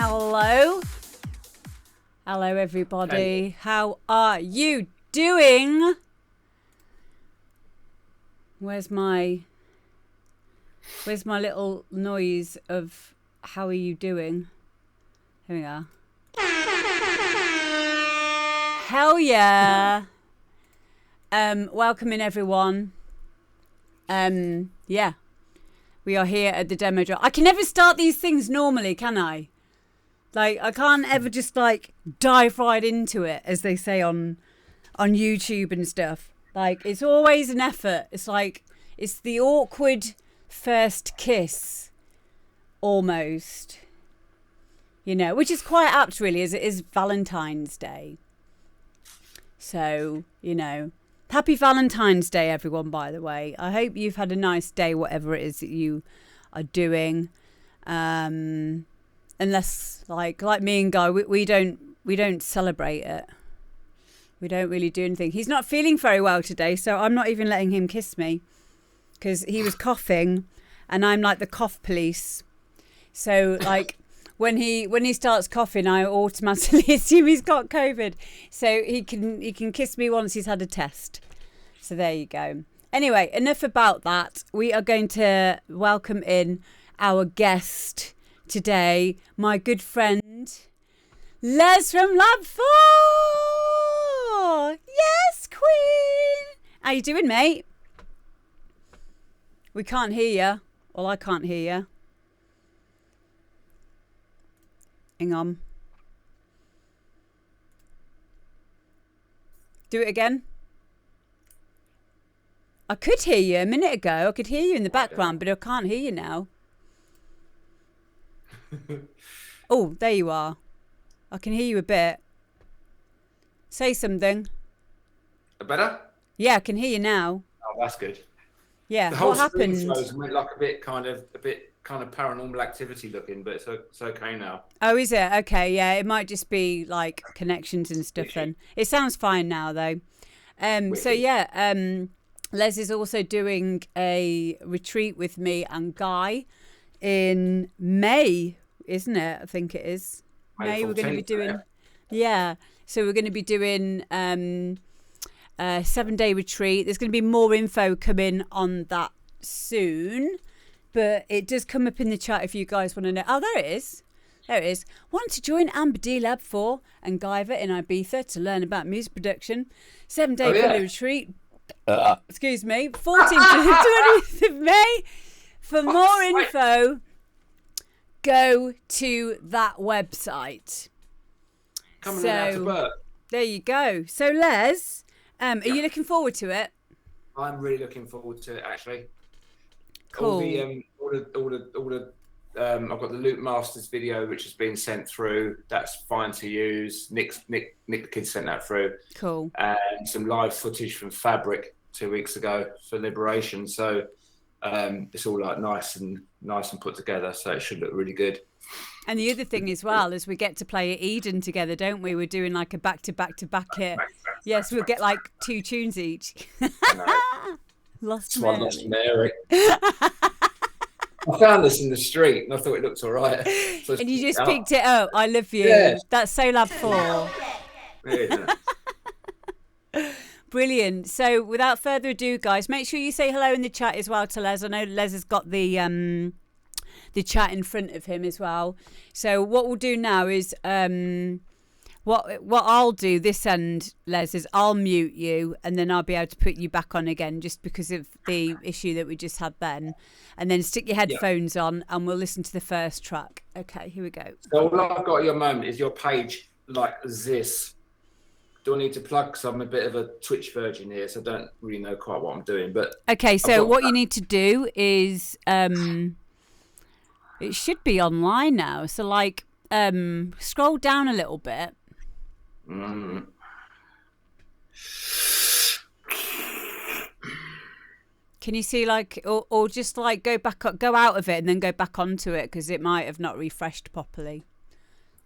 Hello. Hello, everybody. Hey. How are you doing? Where's my little noise of how are you doing? Here we are. Hell yeah. Welcome in, everyone. Yeah. We are here at the demo drop. I can never start these things normally, can I? Like, I can't ever just, like, dive right into it, as they say on YouTube and stuff. Like, it's always an effort. It's like, it's the awkward first kiss, almost. You know, which is quite apt, really, as it is Valentine's Day. So, you know, happy Valentine's Day, everyone, by the way. I hope you've had a nice day, whatever it is that you are doing. Unless, like me and Guy, we don't celebrate it. We don't really do anything. He's not feeling very well today, so I'm not even letting him kiss me because he was coughing, and I'm like the cough police. So, like, when he starts coughing, I automatically assume he's got COVID. So he can kiss me once he's had a test. So there you go. Anyway, enough about that. We are going to welcome in our guest today, my good friend Les from Lab 4. Yes, Queen. How you doing, mate? We can't hear you. Well, I can't hear you. Hang on. Do it again. I could hear you a minute ago. I could hear you in the background, but I can't hear you now. Oh, there you are. I can hear you a bit. Say something. Better? Yeah, I can hear you now. Oh, that's good. Yeah, the whole what happened? Went like a bit kind of paranormal activity looking, but it's okay now. Oh, is it? Okay, yeah, it might just be like connections and stuff. Then it sounds fine now, though. So yeah, Les is also doing a retreat with me and Guy in May, isn't it? I think it is. May we're going to be doing. Yeah, so we're going to be doing a 7-day retreat. There's going to be more info coming on that soon, but it does come up in the chat if you guys want to know. Oh, there it is. There it is. Want to join Lab 4 and Guyver in Ibiza to learn about music production? 7-day fully retreat. Excuse me. 14th to 20th of May. For more info, go to that website. Coming out to work. There you go. So, Les, are you looking forward to it? I'm really looking forward to it, actually. Cool. I've got the Loop Masters video which has been sent through. That's fine to use. Nick the kid sent that through. Cool. And some live footage from Fabric 2 weeks ago for Liberation. So it's all like nice and put together. So it should look really good. And the other thing as well is we get to play at Eden together, don't we? We're doing like a back-to-back hit. Yes, we'll get like 2 tunes each. Lost Mary. I found this in the street and I thought it looked all right. So and you just picked it up. I love you. Yeah. That's so Lab 4. Yeah. Brilliant. So without further ado, guys, make sure you say hello in the chat as well to Les. I know Les has got the chat in front of him as well. So what we'll do now is what I'll do this end, Les, is I'll mute you and then I'll be able to put you back on again just because of the issue that we just had then. And then stick your headphones on and we'll listen to the first track. Okay, here we go. So all I've got at your moment is your page like this. Do I need to plug? Because I'm a bit of a Twitch virgin here, so I don't really know quite what I'm doing. But okay, so what you need to do is it should be online now. So like scroll down a little bit. Can you see like or just like go out of it and then go back onto it because it might have not refreshed properly.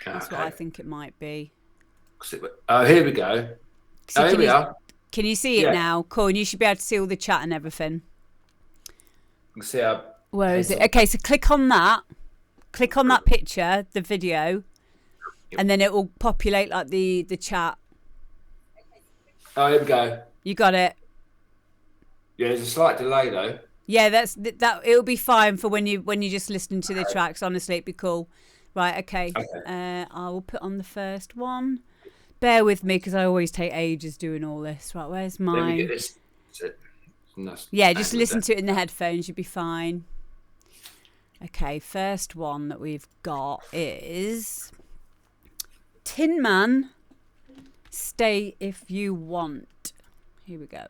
That's what I think it might be. Oh, here we go. So here we are. Can you see it now? Cool. And you should be able to see all the chat and everything. You can see where is it? Okay, so click on that. click on that picture, the video, and then it will populate like the chat. Oh, here we go. You got it. Yeah, there's a slight delay though. Yeah, that it'll be fine for when you just listen to the tracks. Honestly, it'd be cool. Right, okay. I will put on the first one. Bear with me because I always take ages doing all this. Right, where's mine? Let me get this. Yeah, just listen to it in the headphones. You'll be fine. Okay, first one that we've got is Tin Man, Stay If You Want. Here we go.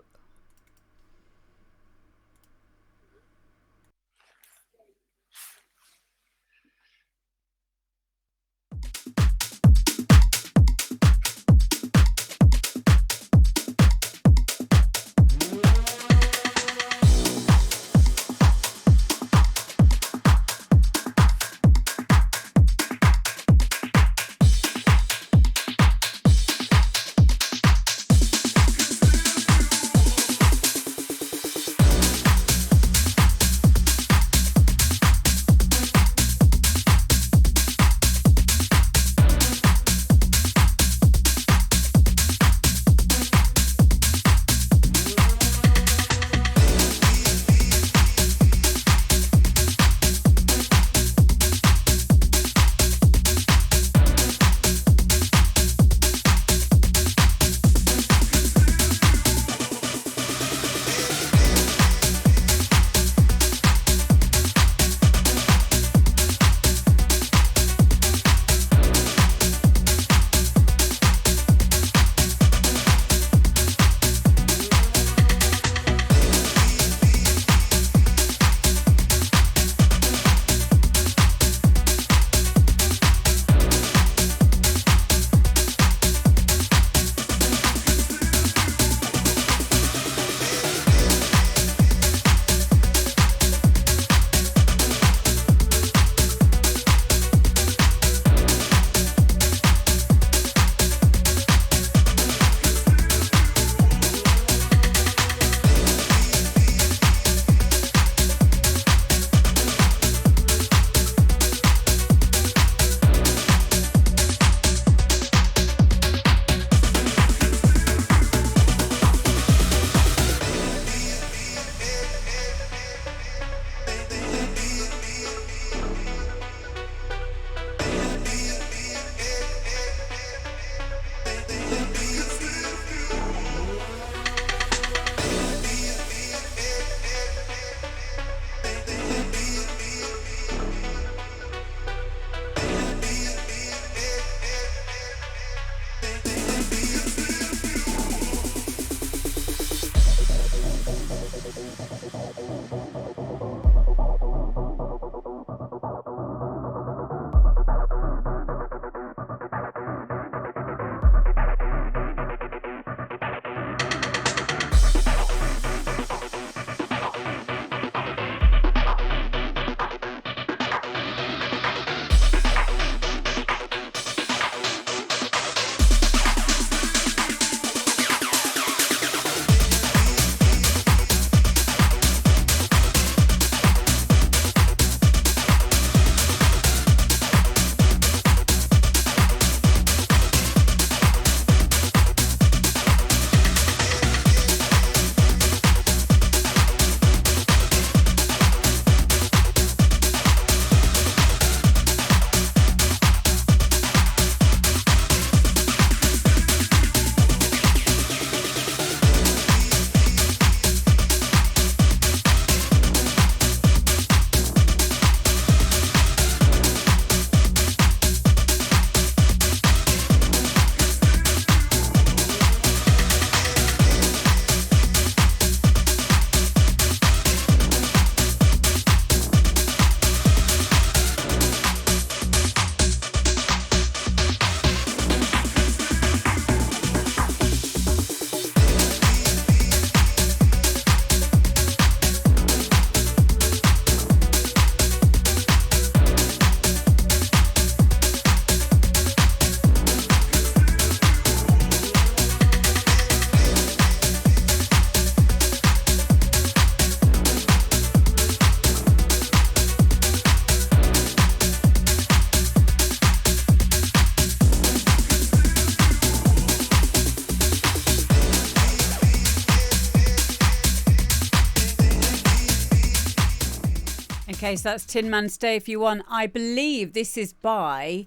Okay, so that's Tin Man Stay If You Want. I believe this is by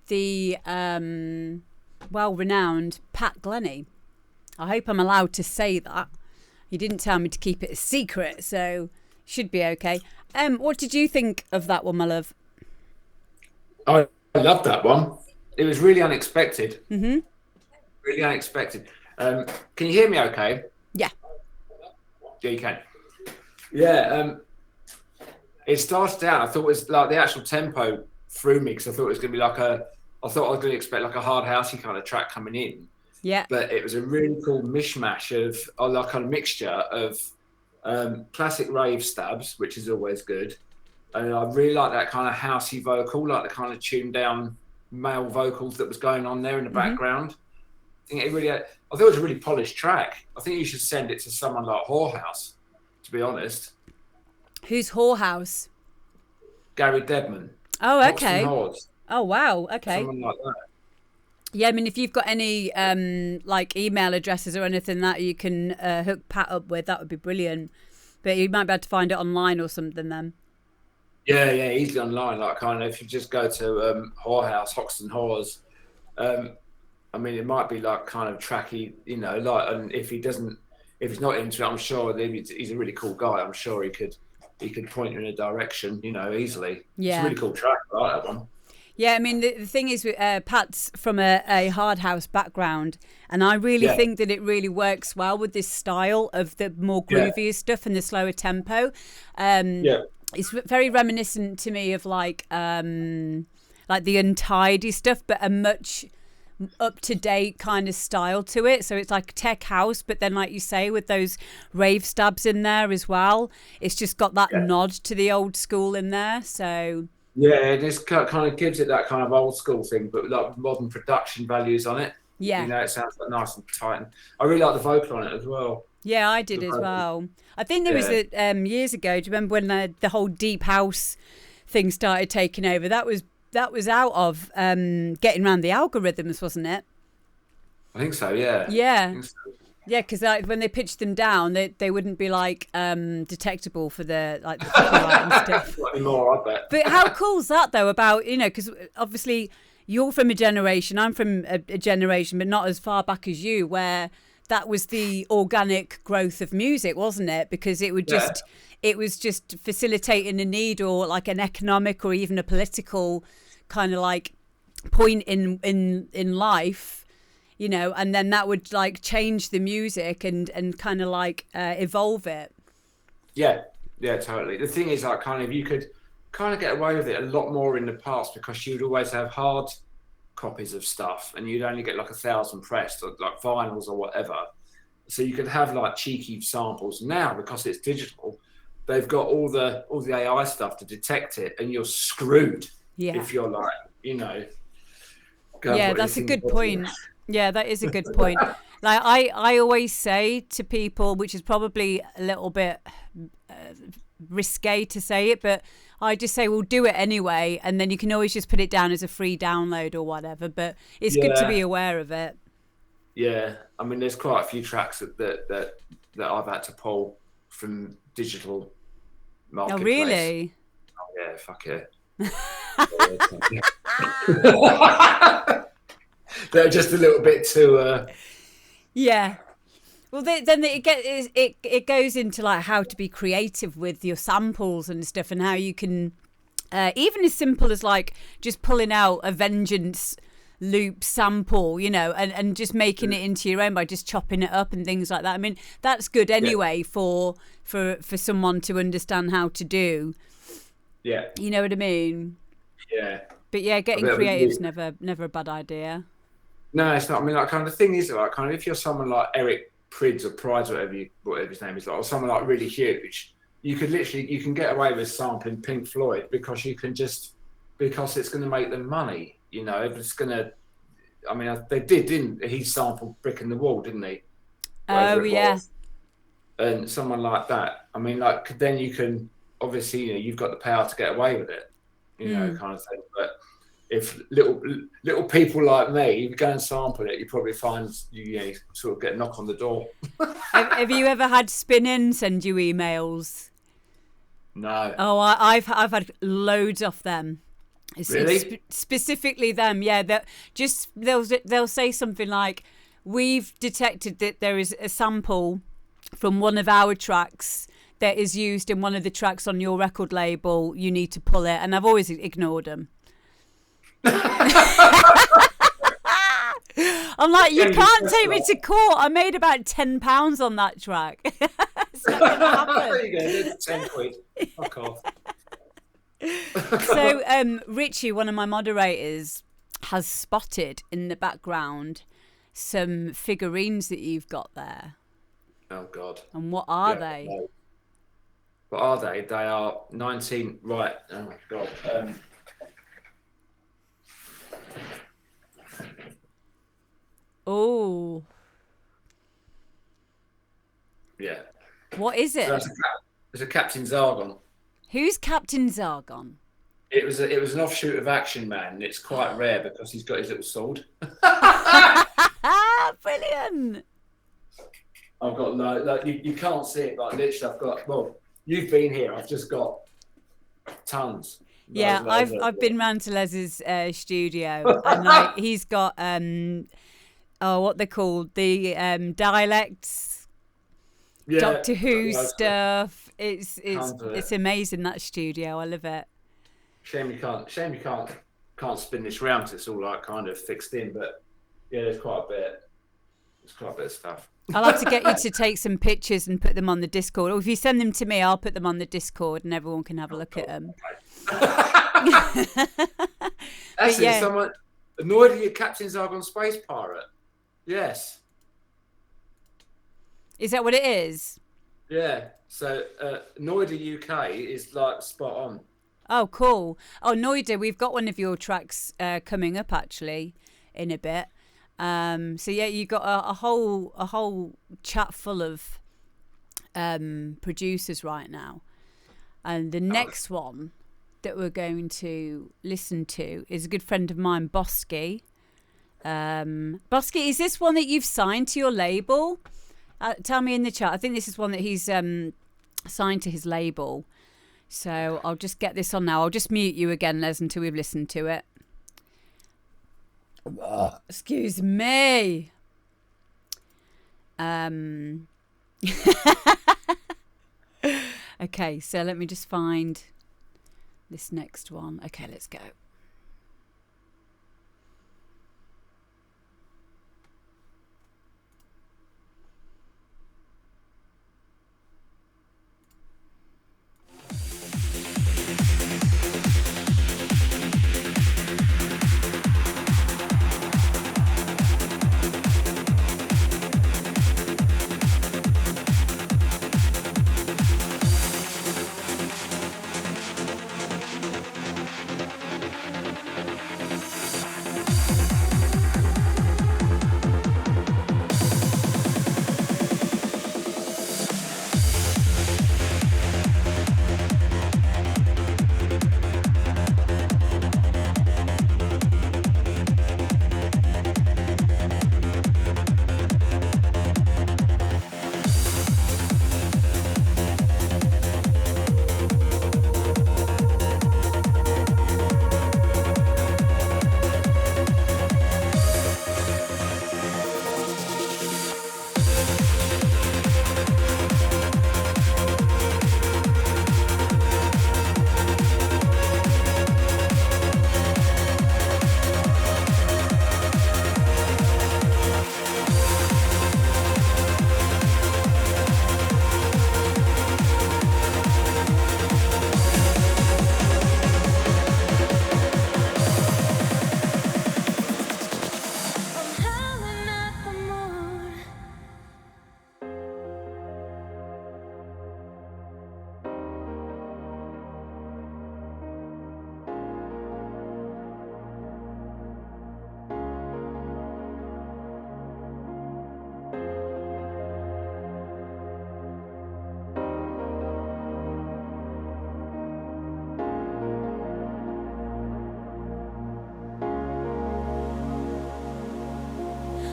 the well-renowned Pat Glennie. I hope I'm allowed to say that. He didn't tell me to keep it a secret, so should be okay. What did you think of that one, my love? I loved that one. It was really unexpected. Mm-hmm. Really unexpected. Can you hear me okay? Yeah. Yeah, you can. Yeah. It started out, I thought it was like the actual tempo threw me because I thought it was going to be I thought I was going to expect like a hard housey kind of track coming in. Yeah. But it was a really cool mishmash of, or like a mixture of classic rave stabs, which is always good. And I really like that kind of housey vocal, like the kind of tuned down male vocals that was going on there in the background. I thought it was a really polished track. I think you should send it to someone like Whorehouse, to be honest. Who's Whorehouse? Gary Debman. Oh, okay. Hordes, oh, wow. Okay. someone like that. Yeah, I mean, if you've got any like email addresses or anything that you can hook Pat up with, that would be brilliant. But you might be able to find it online or something then. Yeah, easily online. Like kind of, if you just go to Whorehouse, Hoxton Whores, I mean, it might be like kind of tracky, you know. Like, and if he's not into it, I'm sure he's a really cool guy. I'm sure he could point you in a direction, you know, easily. Yeah, it's a really cool track. I like that one. Yeah, I mean, the thing is, Pat's from a hard house background, and I really think that it really works well with this style of the more groovier stuff and the slower tempo. It's very reminiscent to me of like the untidy stuff, but a much up-to-date kind of style to it. So it's like tech house, but then like you say, with those rave stabs in there as well, it's just got that nod to the old school in there. So yeah, this kind of gives it that kind of old school thing, but like modern production values on it. Yeah, you know, it sounds like nice and tight. And I really like the vocal on it as well. Yeah, I did as well. I think there was years ago. Do you remember when the whole deep house thing started taking over? That was out of getting around the algorithms, wasn't it? I think so. Yeah. Yeah. Yeah, because like, when they pitched them down, they wouldn't be like detectable for the like the copyright and stuff. Not anymore, I bet. But how cool's that though? About, you know, because obviously you're from a generation, I'm from a generation, but not as far back as you, where that was the organic growth of music, wasn't it? Because it would just it was just facilitating a need or like an economic or even a political kind of like point in life. You know, and then that would like change the music and kind of like evolve it. Yeah, totally. The thing is, like, kind of you could kind of get away with it a lot more in the past because you'd always have hard copies of stuff and you'd only get like 1,000 pressed or like vinyls or whatever. So you could have like cheeky samples. Now, because it's digital, they've got all the AI stuff to detect it, and you're screwed if you're like, you know. Yeah, that's a good point. Yeah, that is a good point. Like I always say to people, which is probably a little bit risque to say it, but I just say, well, do it anyway, and then you can always just put it down as a free download or whatever. But it's good to be aware of it. Yeah, I mean, there's quite a few tracks that I've had to pull from digital marketplace. Oh, really? Oh yeah, fuck it. They're just a little bit too. Yeah. Well, then it goes into like how to be creative with your samples and stuff, and how you can even as simple as like just pulling out a Vengeance loop sample, you know, and just making it into your own by just chopping it up and things like that. I mean, that's good anyway for someone to understand how to do. Yeah. You know what I mean? Yeah. But yeah, getting creative's never a bad idea. No, it's not. I mean, like, kind of the thing is, like, kind of if you're someone like Eric Prydz or Prides, whatever his name is, like, or someone like really huge, you can get away with sampling Pink Floyd because it's going to make them money. You know, if it's going to, I mean, they didn't he sampled Brick in the Wall, didn't he? Oh yeah. And someone like that, I mean, like, then you can obviously, you know, you've got the power to get away with it, you know, kind of thing. But if little people like me, you go and sample it, you probably find you sort of get a knock on the door. Have you ever had Spin In send you emails? No. Oh, I've had loads of them. Really? Specifically them, yeah. That just they'll say something like, "We've detected that there is a sample from one of our tracks that is used in one of the tracks on your record label. You need to pull it." And I've always ignored them. I'm like, you can't take me to court. I made about £10 on that track. It's not gonna happen. There you go. There's 10 quid. Fuck off. So Richie, one of my moderators, has spotted in the background some figurines that you've got there. Oh God. And what are they? No. What are they? They are 19. Right. Oh my God. Oh. Yeah. What is it? So it's a Captain Zargon. Who's Captain Zargon? It was an offshoot of Action Man. It's quite rare because he's got his little sword. Brilliant. I've got like you can't see it, but literally I've got. Well, you've been here. I've just got tons. Yeah, I've been round to Les's studio, and like he's got what they're called, the dialects, yeah, Doctor Who stuff. It's amazing, that studio. I love it. Shame you can't spin this round 'cause it's all like kind of fixed in, but yeah, there's quite a bit. There's quite a bit of stuff. I'll have to get you to take some pictures and put them on the Discord. Or if you send them to me, I'll put them on the Discord and everyone can have a look at them. Actually, someone annoyed at your Captain Zargon Space Pirate. Yes. Is that what it is? Yeah. So Noida UK is like spot on. Oh, cool. Oh, Noida, we've got one of your tracks coming up actually in a bit. So yeah, you got a whole chat full of producers right now, and the next one that we're going to listen to is a good friend of mine, Bosky. Bosky, is this one that you've signed to your label? Tell me in the chat. I think this is one that he's signed to his label. So I'll just get this on now. I'll just mute you again, Les, until we've listened to it. Excuse me. Okay, so let me just find this next one. Okay, let's go.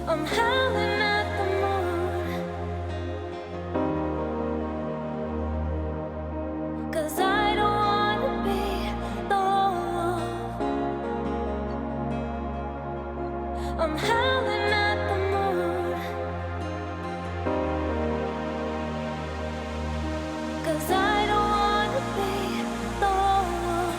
I'm howling at the moon, 'cause I I'm howling at the moon, 'cause I don't wanna be the one.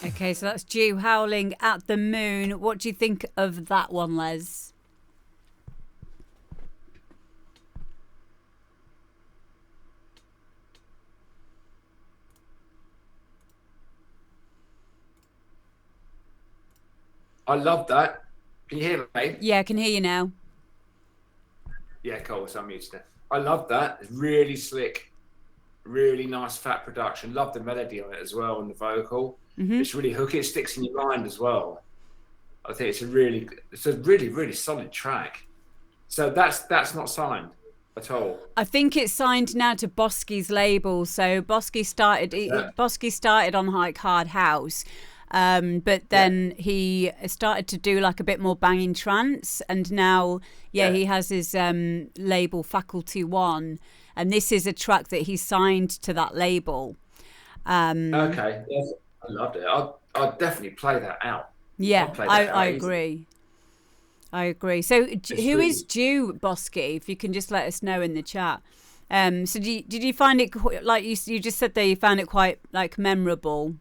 Okay, so that's Dew Howling at the Moon. What do you think of that one, Les? I love that. Can you hear me? Yeah, I can hear you now. Yeah, cool. So I'm used to it. I love that. It's really slick, really nice fat production. Love the melody on it as well and the vocal. Mm-hmm. It's really hooky. It sticks in your mind as well. I think it's a really solid track. So that's not signed at all. I think it's signed now to Bosky's label. So Bosky started on like hard house. But then he started to do like a bit more banging trance, and now he has his label Faculty One, and this is a track that he signed to that label. Okay, yes, I loved it. I'd definitely play that out. Yeah, I agree. I agree. So who is Dew, Bosky? If you can just let us know in the chat. So did you find it, like you just said there, you found it quite like memorable?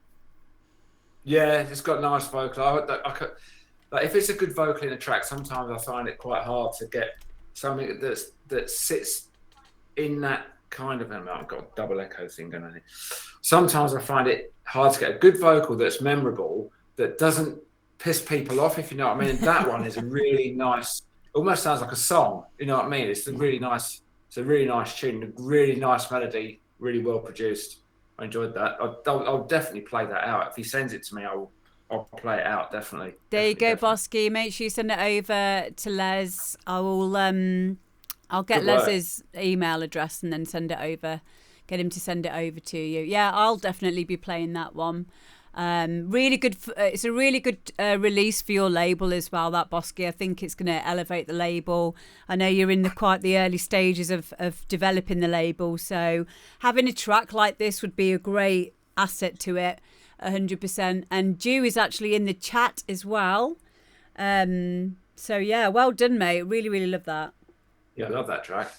Yeah, it's got nice vocal. like if it's a good vocal in a track, sometimes I find it quite hard to get something that sits in that kind of, I've got a double echo thing going on here. Sometimes I find it hard to get a good vocal that's memorable, that doesn't piss people off, if you know what I mean. And that one is a really nice, almost sounds like a song, you know what I mean? It's a really nice tune, a really nice melody, really well produced. I enjoyed that. I'll definitely play that out. If he sends it to me, I'll play it out, definitely. There you go, definitely. Bosky. Make sure you send it over to Les. I'll get Good work. Les's email address and then send it over. Get him to send it over to you. Yeah, I'll definitely be playing that one. Really good. It's a really good release for your label as well, that Bosky. I think it's going to elevate the label. I know you're in quite the early stages of developing the label, so having a track like this would be a great asset to it, 100%. And Dew is actually in the chat as well. So yeah, well done, mate. Really, really love that. Yeah, I love that track.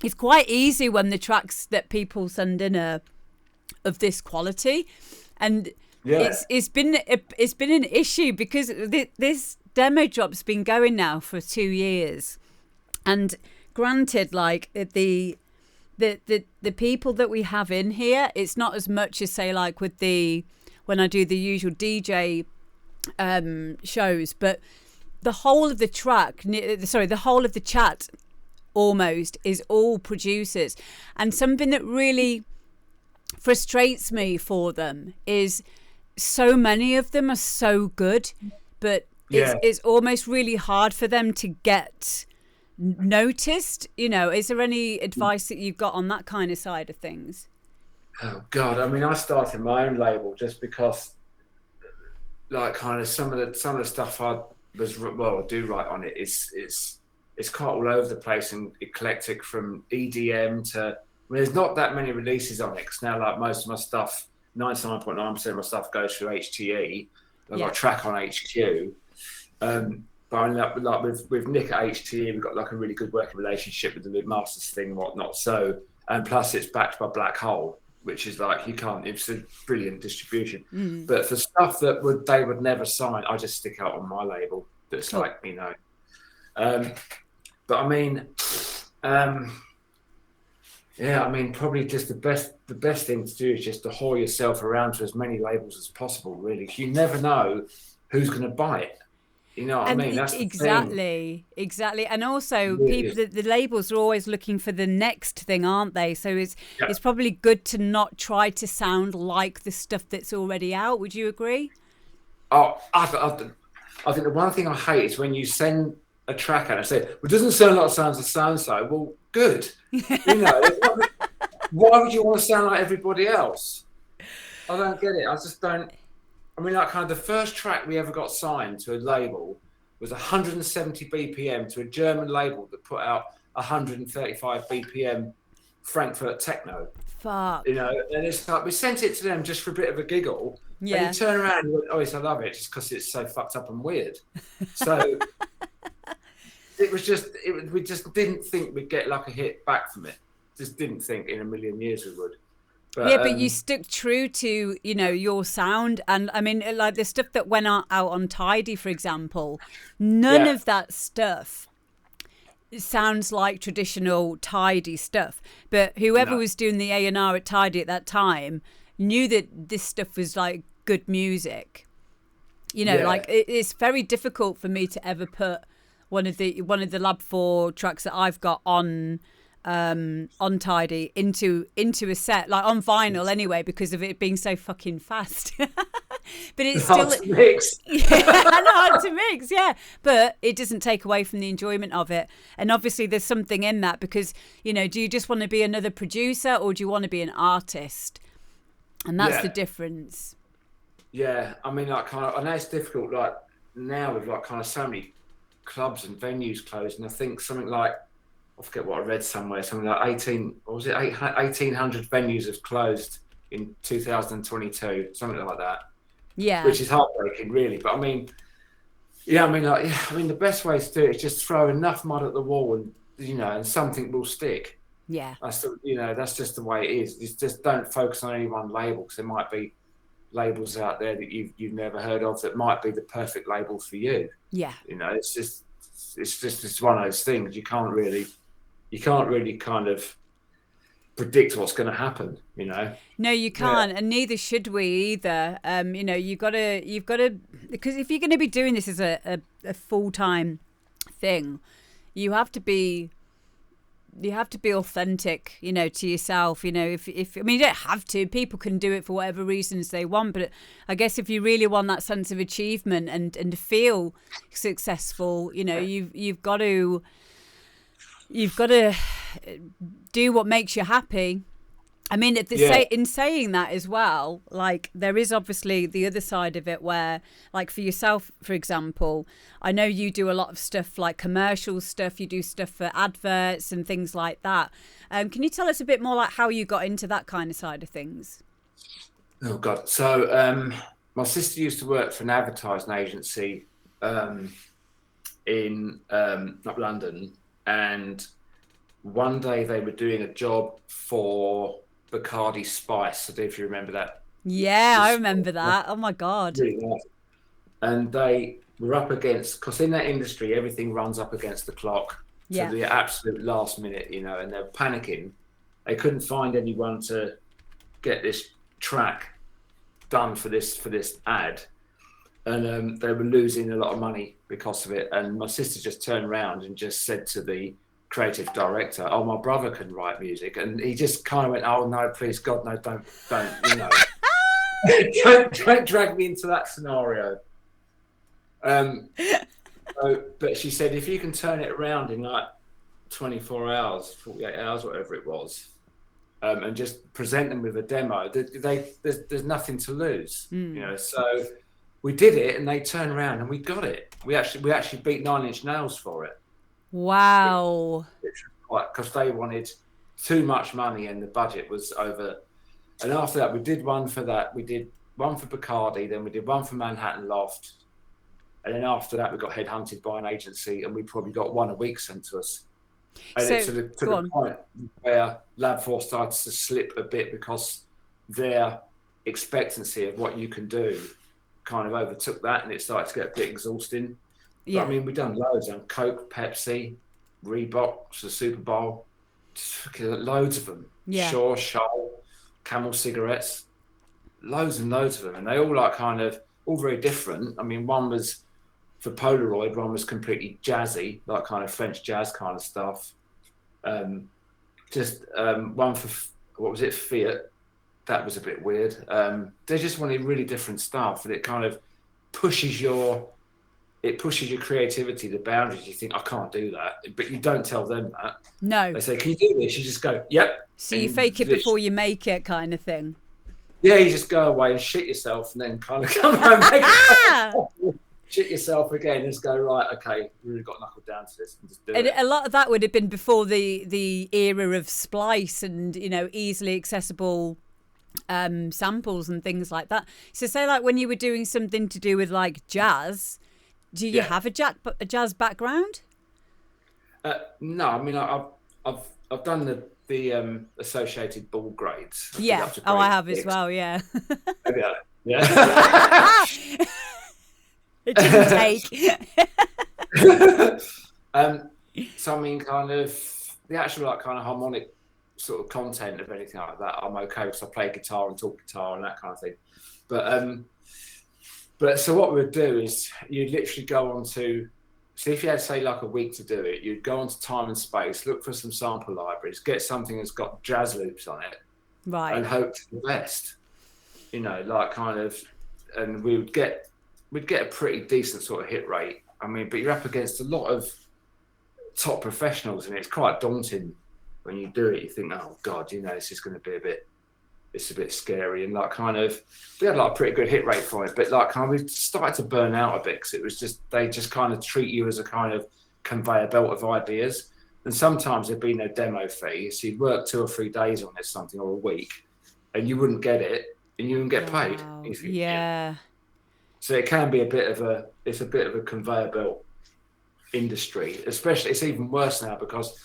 It's quite easy when the tracks that people send in are of this quality, and it's been an issue because this demo drop's been going now for 2 years, and granted, like the people that we have in here, it's not as much as say like with when I do the usual DJ shows, but the whole of the the whole of the chat almost is all producers. And something that really frustrates me for them is so many of them are so good, but it's almost really hard for them to get noticed. You know, is there any advice that you've got on that kind of side of things? Oh God, I mean, I started my own label just because, like, kind of some of the stuff I do write on it is quite all over the place and eclectic, from EDM to. I mean, there's not that many releases on it because now, like, most of my stuff, 99.9% of my stuff goes through HTE. I've got a track on HQ. But I like with Nick at HTE, we've got like a really good working relationship with the masters thing and whatnot. So, and plus it's backed by Black Hole, which is like, it's a brilliant distribution. But for stuff that they would never sign, I just stick out on my label. That's cool. Like, you know. But I mean, yeah, I mean, probably just the best thing to do is just to haul yourself around to as many labels as possible, really. You never know who's going to buy it. You know what I mean? That's exactly. And also, people, the labels are always looking for the next thing, aren't they? So it's probably good to not try to sound like the stuff that's already out. Would you agree? Oh, I think the one thing I hate is when you send a track out and say, well, it doesn't sound like it sounds like so-and-so. Well, good. You know, why would you want to sound like everybody else? I don't get it. I just don't. I mean, like, kind of the first track we ever got signed to a label was 170 BPM to a German label that put out 135 BPM Frankfurt techno. Fuck. You know, and it's like we sent it to them just for a bit of a giggle. Yeah. And you turn around and you went, oh, yes, I love it, just because it's so fucked up and weird. So we just didn't think we'd get like a hit back from it. Just didn't think in a million years we would. But you stuck true to, you know, your sound. And I mean, like the stuff that went out on Tidy, for example, none of that stuff sounds like traditional Tidy stuff. But whoever was doing the A&R at Tidy at that time knew that this stuff was like good music. You know, like it's very difficult for me to ever put one of the Lab 4 tracks that I've got on Tidy into a set, like on vinyl anyway, because of it being so fucking fast. But it's still hard to mix. Hard to mix, but it doesn't take away from the enjoyment of it. And obviously there's something in that, because, you know, do you just want to be another producer or do you want to be an artist? And that's the difference. I mean, like, kind of, I know it's difficult, like now with like kind of so many clubs and venues closed, and I think something like, I forget what I read somewhere, something like 1,800 venues have closed in 2022, something like that. Yeah. Which is heartbreaking, really. But I mean, the best way to do it is just throw enough mud at the wall and, you know, and something will stick. Yeah. That's just the way it is. Just don't focus on any one label, because there might be labels out there that you've never heard of that might be the perfect label for you. Yeah. You know, it's one of those things you can't really kind of predict what's going to happen, you know. No, you can't, and neither should we either. You know, you've got to, because if you're going to be doing this as a full-time thing, you have to be authentic, you know, to yourself. You know, if I mean, you don't have to. People can do it for whatever reasons they want, but I guess if you really want that sense of achievement and to feel successful, you know, you've got to do what makes you happy. I mean, in saying that as well, like there is obviously the other side of it where, like for yourself, for example, I know you do a lot of stuff like commercial stuff, you do stuff for adverts and things like that. Can you tell us a bit more like how you got into that kind of side of things? Oh God. So my sister used to work for an advertising agency in up London, and one day they were doing a job for Bacardi Spice. I don't know if you remember that. Yeah, I remember that. Oh my God. Really nice. And they were up against, because in that industry, everything runs up against the clock to the absolute last minute, you know, and they're panicking. They couldn't find anyone to get this track done for this ad. And they were losing a lot of money because of it. And my sister just turned around and just said to the creative director, "Oh, my brother can write music," and he just kind of went, "Oh no, please God, no, don't, you know, don't drag me into that scenario." But she said, if you can turn it around in like 24 hours, 48 hours, whatever it was, and just present them with a demo, there's nothing to lose, you know. So we did it, and they turned around, and we got it. We actually beat 9 Inch Nails for it. Wow. Because they wanted too much money and the budget was over. And after that, we did one for that. We did one for Bacardi, then we did one for Manhattan Loft. And then after that, we got headhunted by an agency, and we probably got one a week sent to us. And it to the point where Lab 4 started to slip a bit because their expectancy of what you can do kind of overtook that, and it started to get a bit exhausting. Yeah. But, I mean, we've done loads on Coke, Pepsi, Reebok, the Super Bowl, loads of them. Yeah. Shaw, Scholl, Camel cigarettes, loads and loads of them. And they all like kind of, all very different. I mean, one was for Polaroid, one was completely jazzy, like kind of French jazz kind of stuff. One for, what was it, Fiat. That was a bit weird. They just wanted really different stuff, and it kind of pushes your creativity, the boundaries. You think, I can't do that, but you don't tell them that. No. They say, can you do this? You just go, yep. So you fake it before you make it, kind of thing. Yeah, you just go away and shit yourself, and then kind of come home and make it. Shit yourself again, and just go, right, okay, we really got to knuckle down to this and just do it. A lot of that would have been before the era of Splice and, you know, easily accessible samples and things like that. So say like when you were doing something to do with like jazz, do you have a jazz background? No, I mean I've done the associated ball grades. Yeah. Oh, I have 6. As well. Yeah. Yeah. It didn't take. So I mean, kind of the actual like kind of harmonic sort of content of anything like that, I'm okay because I play guitar and talk guitar and that kind of thing. But so what we would do is you'd literally go on to, so if you had say like a week to do it, you'd go onto Time and Space, look for some sample libraries, get something that's got jazz loops on it, right, and hope for the best. You know, like kind of, and we'd get a pretty decent sort of hit rate. I mean, but you're up against a lot of top professionals, and it's quite daunting when you do it. You think, oh God, you know, this is going to be a bit scary, and like kind of, we had like a pretty good hit rate for it, but like kind of we started to burn out a bit because it was just, they just kind of treat you as a kind of conveyor belt of ideas, and sometimes there'd be no demo fee, so you'd work 2 or 3 days on this something or a week, and you wouldn't get it, and you wouldn't get paid. Yeah. So it can be a bit of a conveyor belt industry, especially. It's even worse now because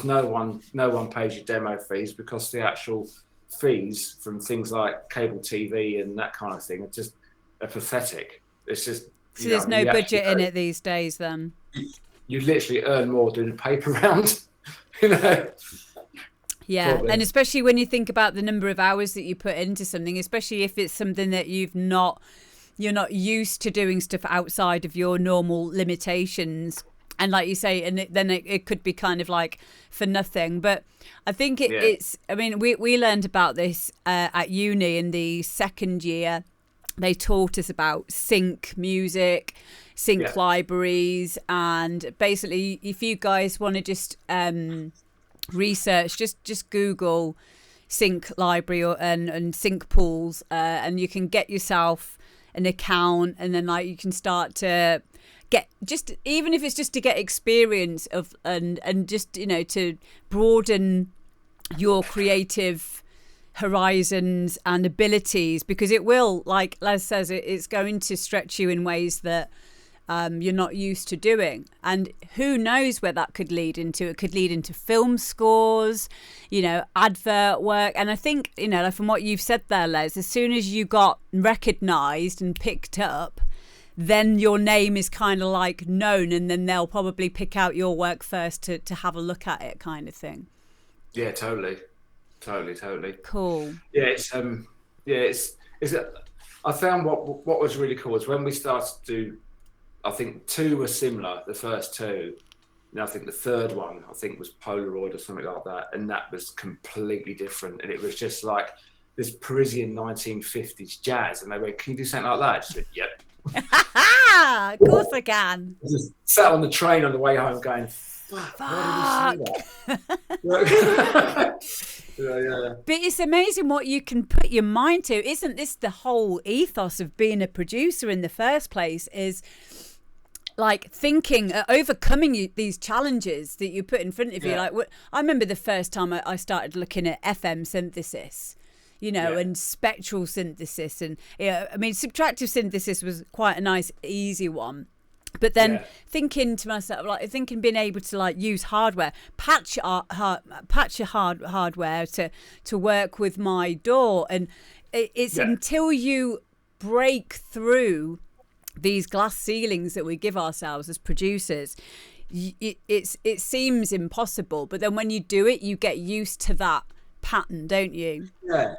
no one pays you demo fees, because the actual fees from things like cable TV and that kind of thing are pathetic. It's just, so there's no budget in it these days then. You literally earn more doing a paper round, you know. Yeah, Probably. and especially when you think about the number of hours that you put into something, especially if it's something that you're not used to doing stuff outside of your normal limitations. And like you say, and then it could be kind of like for nothing. But I think it's, I mean, we learned about this at uni in the second year. They taught us about sync music, sync libraries, and basically if you guys want to just research, just Google sync library and sync pools, and you can get yourself an account, and then like you can start to get, just even if it's just to get experience of and just, you know, to broaden your creative horizons and abilities, because it will, like Les says, it's going to stretch you in ways that you're not used to doing. And who knows where that could lead into. It could lead into film scores, you know, advert work. And I think, you know, from what you've said there, Les, as soon as you got recognised and picked up, then your name is kind of like known, and then they'll probably pick out your work first to have a look at it, kind of thing. Yeah, totally. Cool. Yeah, it's I found what was really cool is when we started to do, I think 2 were similar, the first 2. And I think the third one, I think, was Polaroid or something like that. And that was completely different. And it was just like this Parisian 1950s jazz. And they went, can you do something like that? I just went, yep. Of course I can. I just sat on the train on the way home going, fuck. Why did we say that? Yeah. But it's amazing what you can put your mind to. Isn't this the whole ethos of being a producer in the first place, is like thinking, overcoming these challenges that you put in front of you. Like, I remember the first time I started looking at FM synthesis, you know, and spectral synthesis, and, you know, I mean, subtractive synthesis was quite a nice, easy one. But then thinking to myself, like being able to like use hardware, patch hardware to work with my DAW, and it's until you break through these glass ceilings that we give ourselves as producers, it seems impossible. But then when you do it, you get used to that pattern, don't you? Yeah.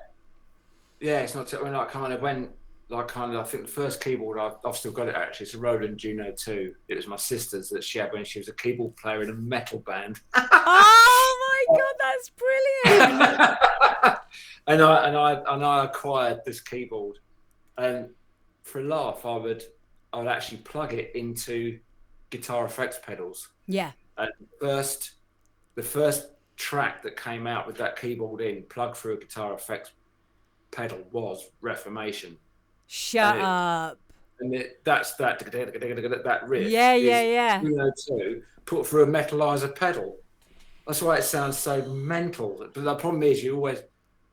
It's not like kind of when. Like kind of, I think the first keyboard, I've still got it actually. It's a Roland Juno 2. It was my sister's that she had when she was a keyboard player in a metal band. Oh my God, that's brilliant! and I acquired this keyboard, and for a laugh, I'd actually plug it into guitar effects pedals. Yeah. And the first track that came out with that keyboard in, plugged through a guitar effects pedal, was Reformation. Shut up. And that's that riff. Yeah. 2 put through a metalizer pedal. That's why it sounds so mental. But the problem is, you always,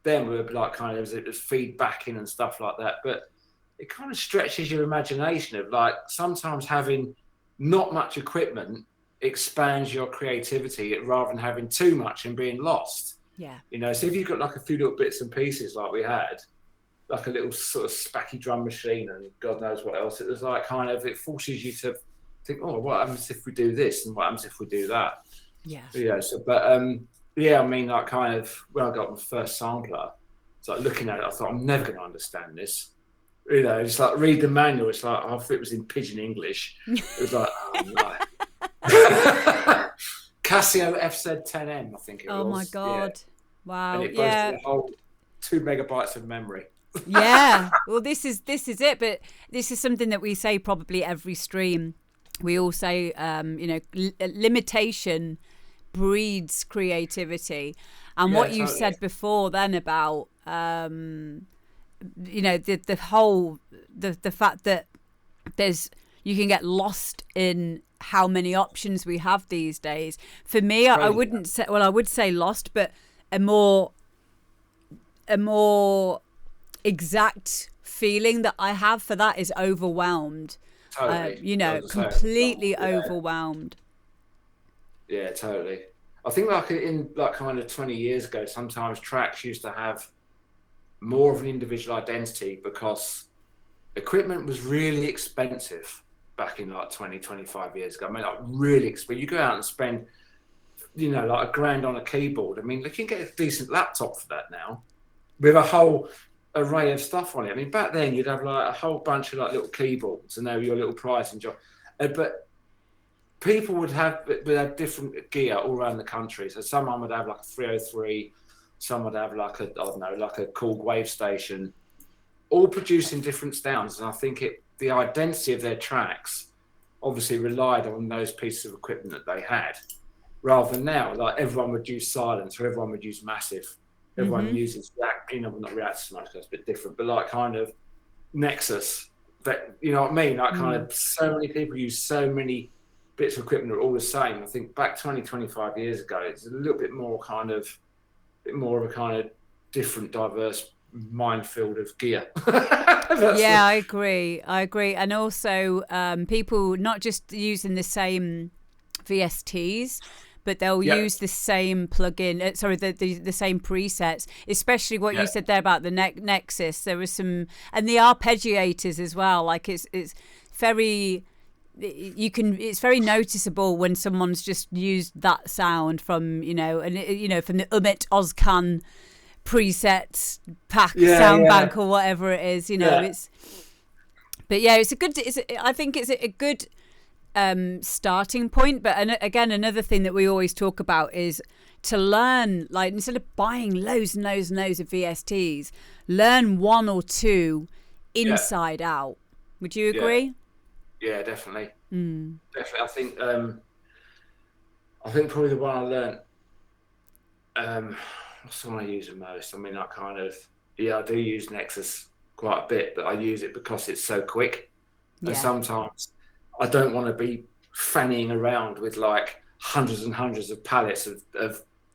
then we were like kind of, it was feedback in and stuff like that. But it kind of stretches your imagination of like, sometimes having not much equipment expands your creativity rather than having too much and being lost. Yeah. You know, so if you've got like a few little bits and pieces like we had, like a little sort of spacky drum machine and God knows what else, it was like kind of, it forces you to think, oh, what happens if we do this and what happens if we do that? Yeah. Yeah. So, but I mean, like kind of when I got my first sampler, it's like looking at it, I thought, I'm never going to understand this. You know, it's like read the manual. It's like, I thought it was in pidgin English. It was like, oh no. Casio FZ10M, I think it was. Oh my God. Yeah. Wow. And it boasted a whole 2 megabytes of memory. Yeah. Well, this is it. But this is something that we say probably every stream. We all say, you know, limitation breeds creativity. And what you said before then about, you know, the whole, the fact that you can get lost in how many options we have these days. For me, I wouldn't say, well, I would say lost, but a more exact feeling that I have for that is overwhelmed. Totally. You know, completely overwhelmed. Yeah, totally. I think like in like kind of 20 years ago, sometimes tracks used to have more of an individual identity, because equipment was really expensive back in like 20, 25 years ago. I mean, like really expensive. You go out and spend, you know, like $1,000 on a keyboard. I mean, you can get a decent laptop for that now with a whole array of stuff on it. I mean, back then you'd have like a whole bunch of like little keyboards and they were your little pricing job. But people would have different gear all around the country. So someone would have like a 303, some would have like a, I don't know, like a Korg wave station, all producing different sounds. And I think the identity of their tracks obviously relied on those pieces of equipment that they had, rather than now, like everyone would use silence or everyone would use massive. Everyone uses not React so much, that's a bit different, but like kind of Nexus, that, you know what I mean? Like kind of so many people use so many bits of equipment are all the same. I think back 20, 25 years ago, it's a little bit more of a kind of different, diverse minefield of gear. Yeah, I agree. And also people not just using the same VSTs, but they'll use the same plugin, the same presets, especially what you said there about the Nexus. There was some, and the arpeggiators as well. Like it's very, it's very noticeable when someone's just used that sound from, from the Ummet Ozcan presets pack sound bank or whatever it is, I think it's a good starting point. But again, another thing that we always talk about is to learn, like, instead of buying loads and loads and loads of VSTs, learn one or two inside out. Would you agree? Yeah, definitely. Definitely. I think probably the one I learned, what's the one I use the most? I mean, I do use Nexus quite a bit, but I use it because it's so quick. And sometimes I don't want to be fannying around with like hundreds and hundreds of pallets of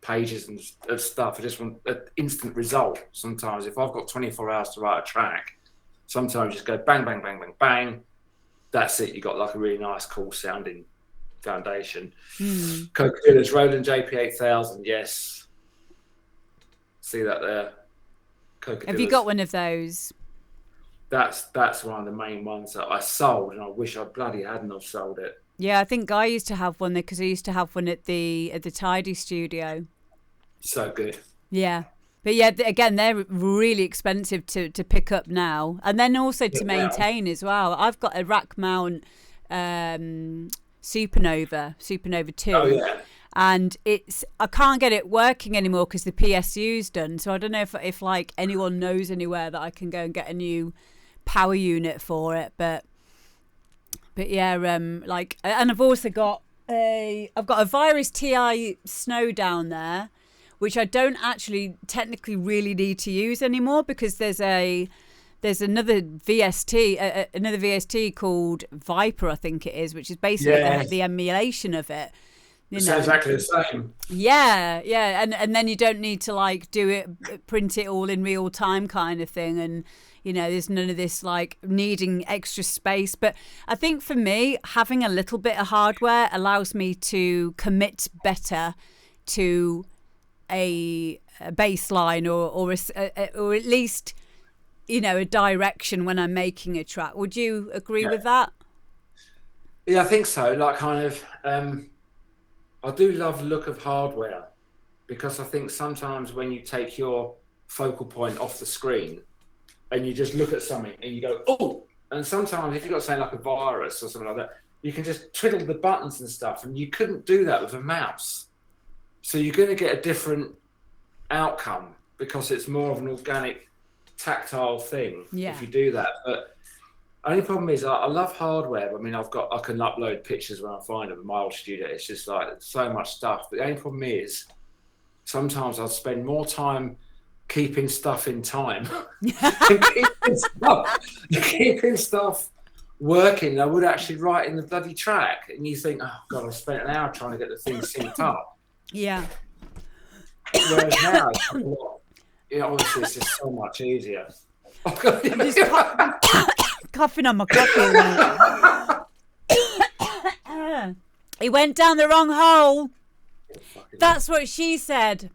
pages and of stuff. I just want an instant result. Sometimes if I've got 24 hours to write a track, sometimes just go bang, bang, bang, bang, bang. That's it. You got like a really nice, cool sounding foundation. Coca-Cola's Roland JP8000. Yes. See that there. Have you got one of those? That's one of the main ones that I sold, and I wish I bloody hadn't have sold it. Yeah, I think Guy used to have one there because I used to have one at the Tidy studio. So good. Yeah. But yeah, again, they're really expensive to pick up now, and then also to maintain as well. I've got a rack mount Supernova 2. Oh yeah. And I can't get it working anymore because the PSU's done. So I don't know if like anyone knows anywhere that I can go and get a new power unit for it. But yeah, and I've also got I've got a Virus TI Snow down there, which I don't actually technically really need to use anymore because there's another VST called Viper, I think it is, which is basically the emulation of it. It's exactly the same. Yeah, and then you don't need to like print it all in real time kind of thing, and there's none of this like needing extra space. But I think for me, having a little bit of hardware allows me to commit better to a baseline or at least a direction when I'm making a track. Would you agree with that? Yeah, I think so. Like kind of. I do love the look of hardware because I think sometimes when you take your focal point off the screen and you just look at something and you go, oh, and sometimes if you've got something like a virus or something like that, you can just twiddle the buttons and stuff, and you couldn't do that with a mouse. So you're going to get a different outcome because it's more of an organic, tactile thing if you do that. But only problem is I love hardware. I mean, I can upload pictures when I find them in my old studio. It's just like so much stuff. But the only problem is sometimes I'll spend more time keeping stuff in time keeping stuff working than I would actually write in the bloody track. And you think, oh God, I spent an hour trying to get the thing synced up. Yeah. Whereas now, obviously it's just so much easier. I'm just coughing on my coffee. He went down the wrong hole. That's what she said.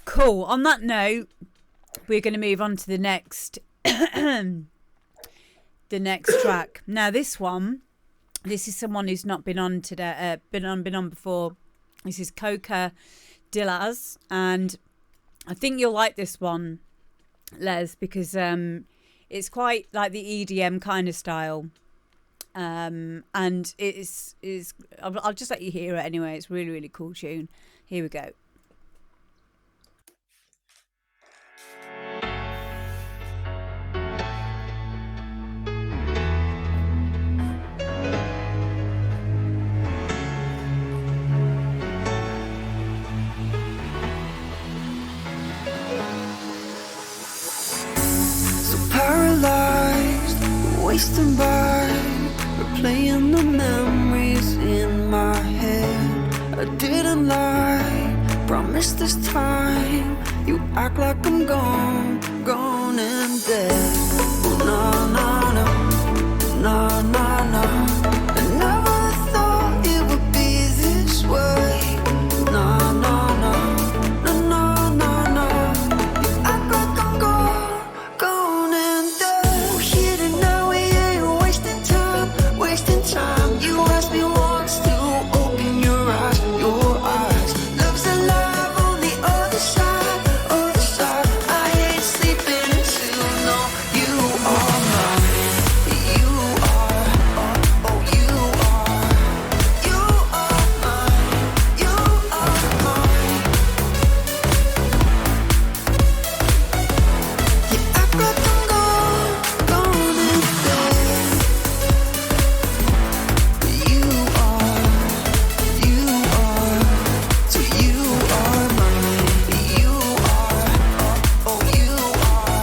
Cool. On that note, we're going to move on to the next the next track. Now this is someone who's not been on today, been on before. This is Coca Dillas, and I think you'll like this one, Les, because it's quite like the EDM kind of style, and it is. I'll just let you hear it anyway. It's a really, really cool tune. Here we go. Paralyzed, wasting by replaying the memories in my head. I didn't lie, promise this time. You act like I'm gone and dead. Oh, no, no, no, no, no. I never thought it would be this way. No, no, no, no, no, no, no. You act like I'm gone and dead. We're here tonight, we ain't wasting time. You asked me once to open your eyes. Love's alive on the other side. I ain't sleeping until no, you are mine. You are, oh, you are. You are mine. You are mine. You act like I'm gone and dead. You are, so you are mine. You are, oh, you are.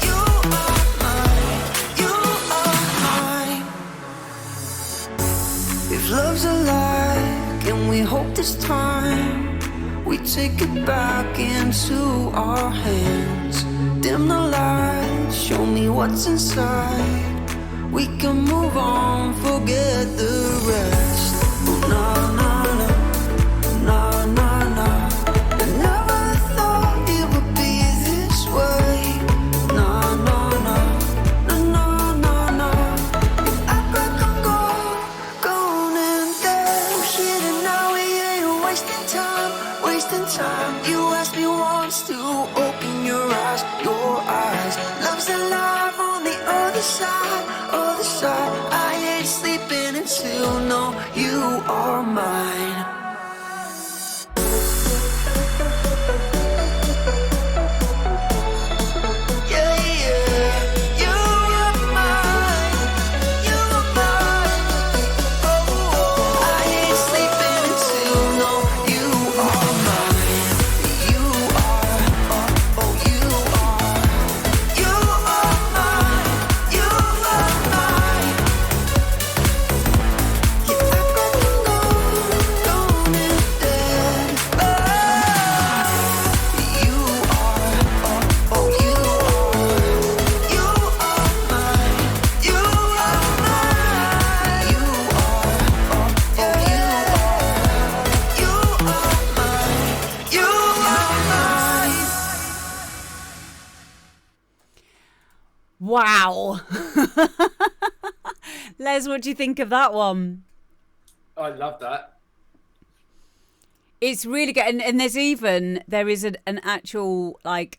You are mine. You are mine. If love's alive, can we hope this time we take it back into our hands? Dim the lights, show me what's inside. We can move on, forget the rest. No, no, no, no, no, no. I never thought it would be this way. No, no, no, no, no, no, no. You act like I'm gone and dead. We're here tonight, we ain't wasting time. You asked me once to open your eyes. Love's alive on the other side. I ain't sleeping until no, you are mine. Yeah, yeah, you are mine. You are mine. Oh, I ain't sleeping until no, you are mine. You are, oh, you are. You are mine. You are mine. You act like I'm gone and dead. You are, oh, you are. You are mine. You are mine. You are, oh, you are. You are mine. You are mine. Wow. Les, what do you think of that one? I love that. It's really good, and there is an actual like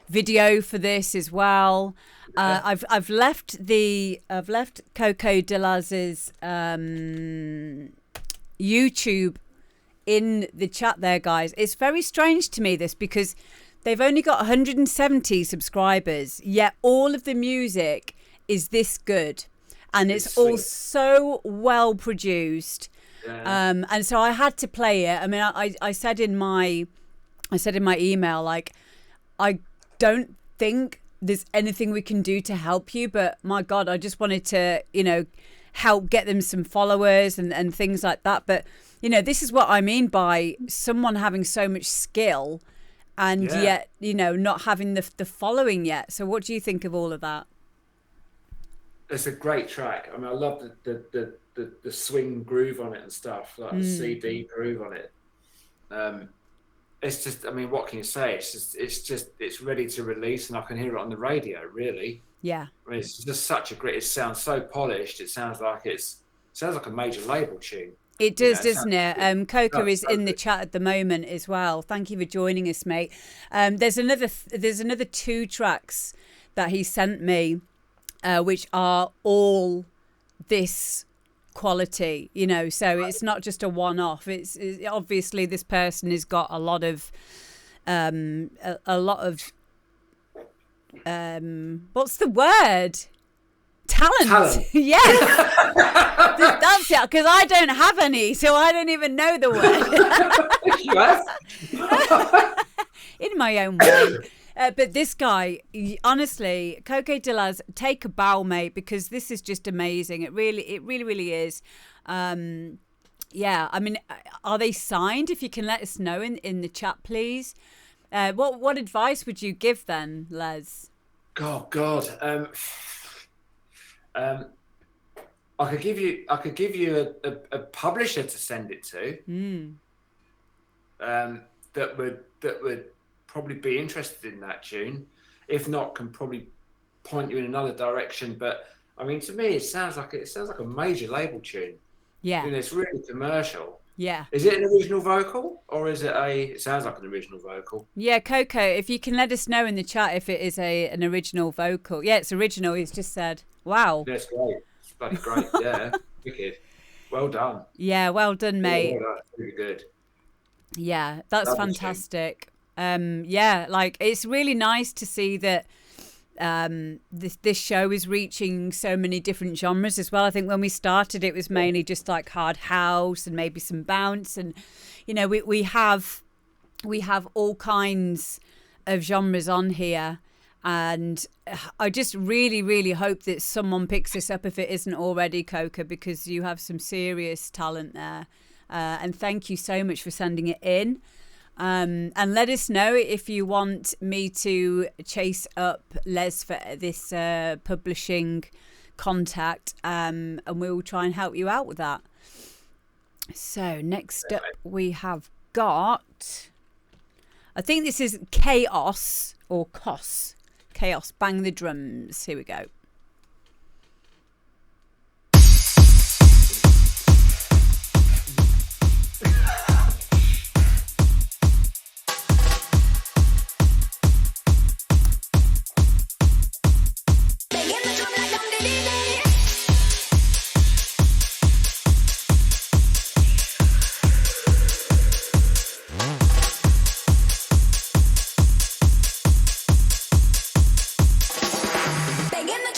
video for this as well. I've left Coco Dillas's YouTube in the chat there, guys. It's very strange to me, this, because they've only got 170 subscribers, yet all of the music is this good, and it's all so well produced. Yeah. And so I had to play it. I mean, I said in my email, like, I don't think there's anything we can do to help you, but my God, I just wanted to, help get them some followers and things like that. But, this is what I mean by someone having so much skill and yet, not having the following yet. So what do you think of all of that? It's a great track. I mean, I love the the swing groove on it and stuff, like the CD groove on it. It's just, I mean, what can you say? It's ready to release, and I can hear it on the radio. Really, Yeah. I mean, it's just such a great. It sounds so polished. It sounds like a major label tune. It does, You know, doesn't it? Coca is in the chat at the moment as well. Thank you for joining us, mate. There's another 2 tracks that he sent me, which are all this quality, you know. So it's not just a one-off. It's obviously this person has got a lot of what's the word? Talent. Yes. That's it, because I don't have any, so I don't even know the word. You have? In my own way. But this guy, honestly, Coco de Laz, take a bow, mate, because this is just amazing. It really is. Yeah, I mean, are they signed? If you can let us know in the chat, please. What advice would you give then, Les? Oh God. I could give you a publisher to send it to. That would probably be interested in that tune. If not, can probably point you in another direction. But I mean, to me, it sounds like a major label tune. Yeah. And it's really commercial. Yeah. Is it an original vocal, or is it it sounds like an original vocal? Yeah, Coco, if you can let us know in the chat if it is an original vocal. Yeah, it's original. He's just said, wow. That's great. It's bloody great. Yeah. Wicked. Well done. Yeah, well done, mate. Yeah, well done. Really good. Yeah, that's Lovely fantastic. Yeah, like it's really nice to see that this show is reaching so many different genres as well. I think when we started, it was mainly just like hard house and maybe some bounce, and you know, we have all kinds of genres on here, and I just really hope that someone picks this up if it isn't already, Coca, because you have some serious talent there. And thank you so much for sending it in. And let us know if you want me to chase up Les for this publishing contact, and we'll try and help you out with that. So next up we have got, I think this is Chaos or Cos. Chaos, bang the drums. Here we go. Begin the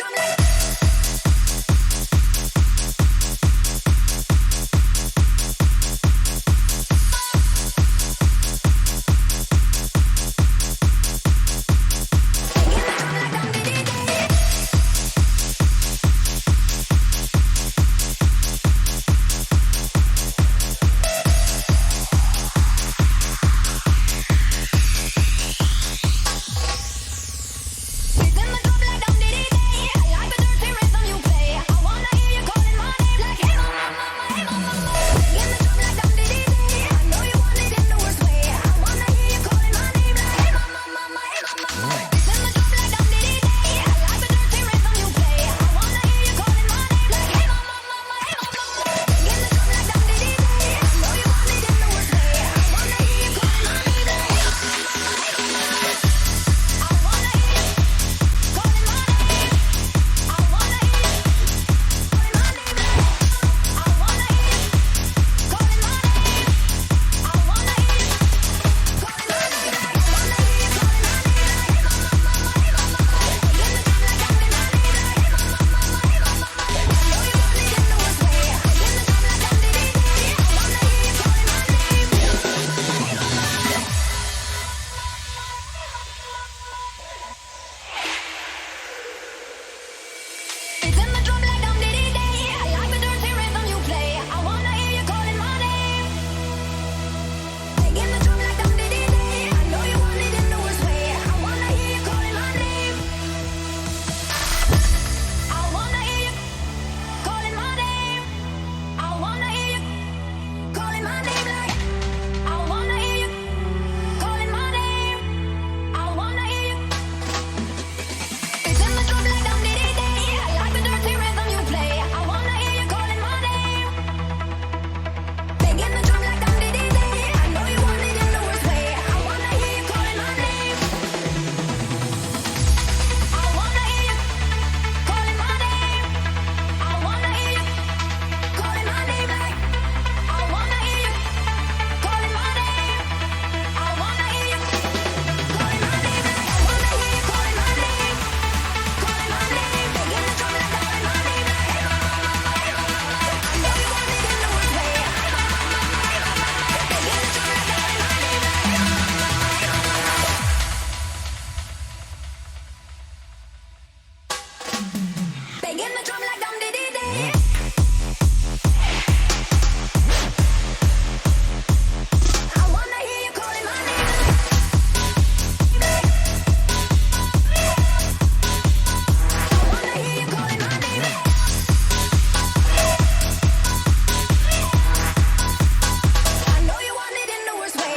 Begin the drum like dum dee dee dee. I wanna hear you calling my name. I wanna hear you calling my name. I know you want it in the worst way.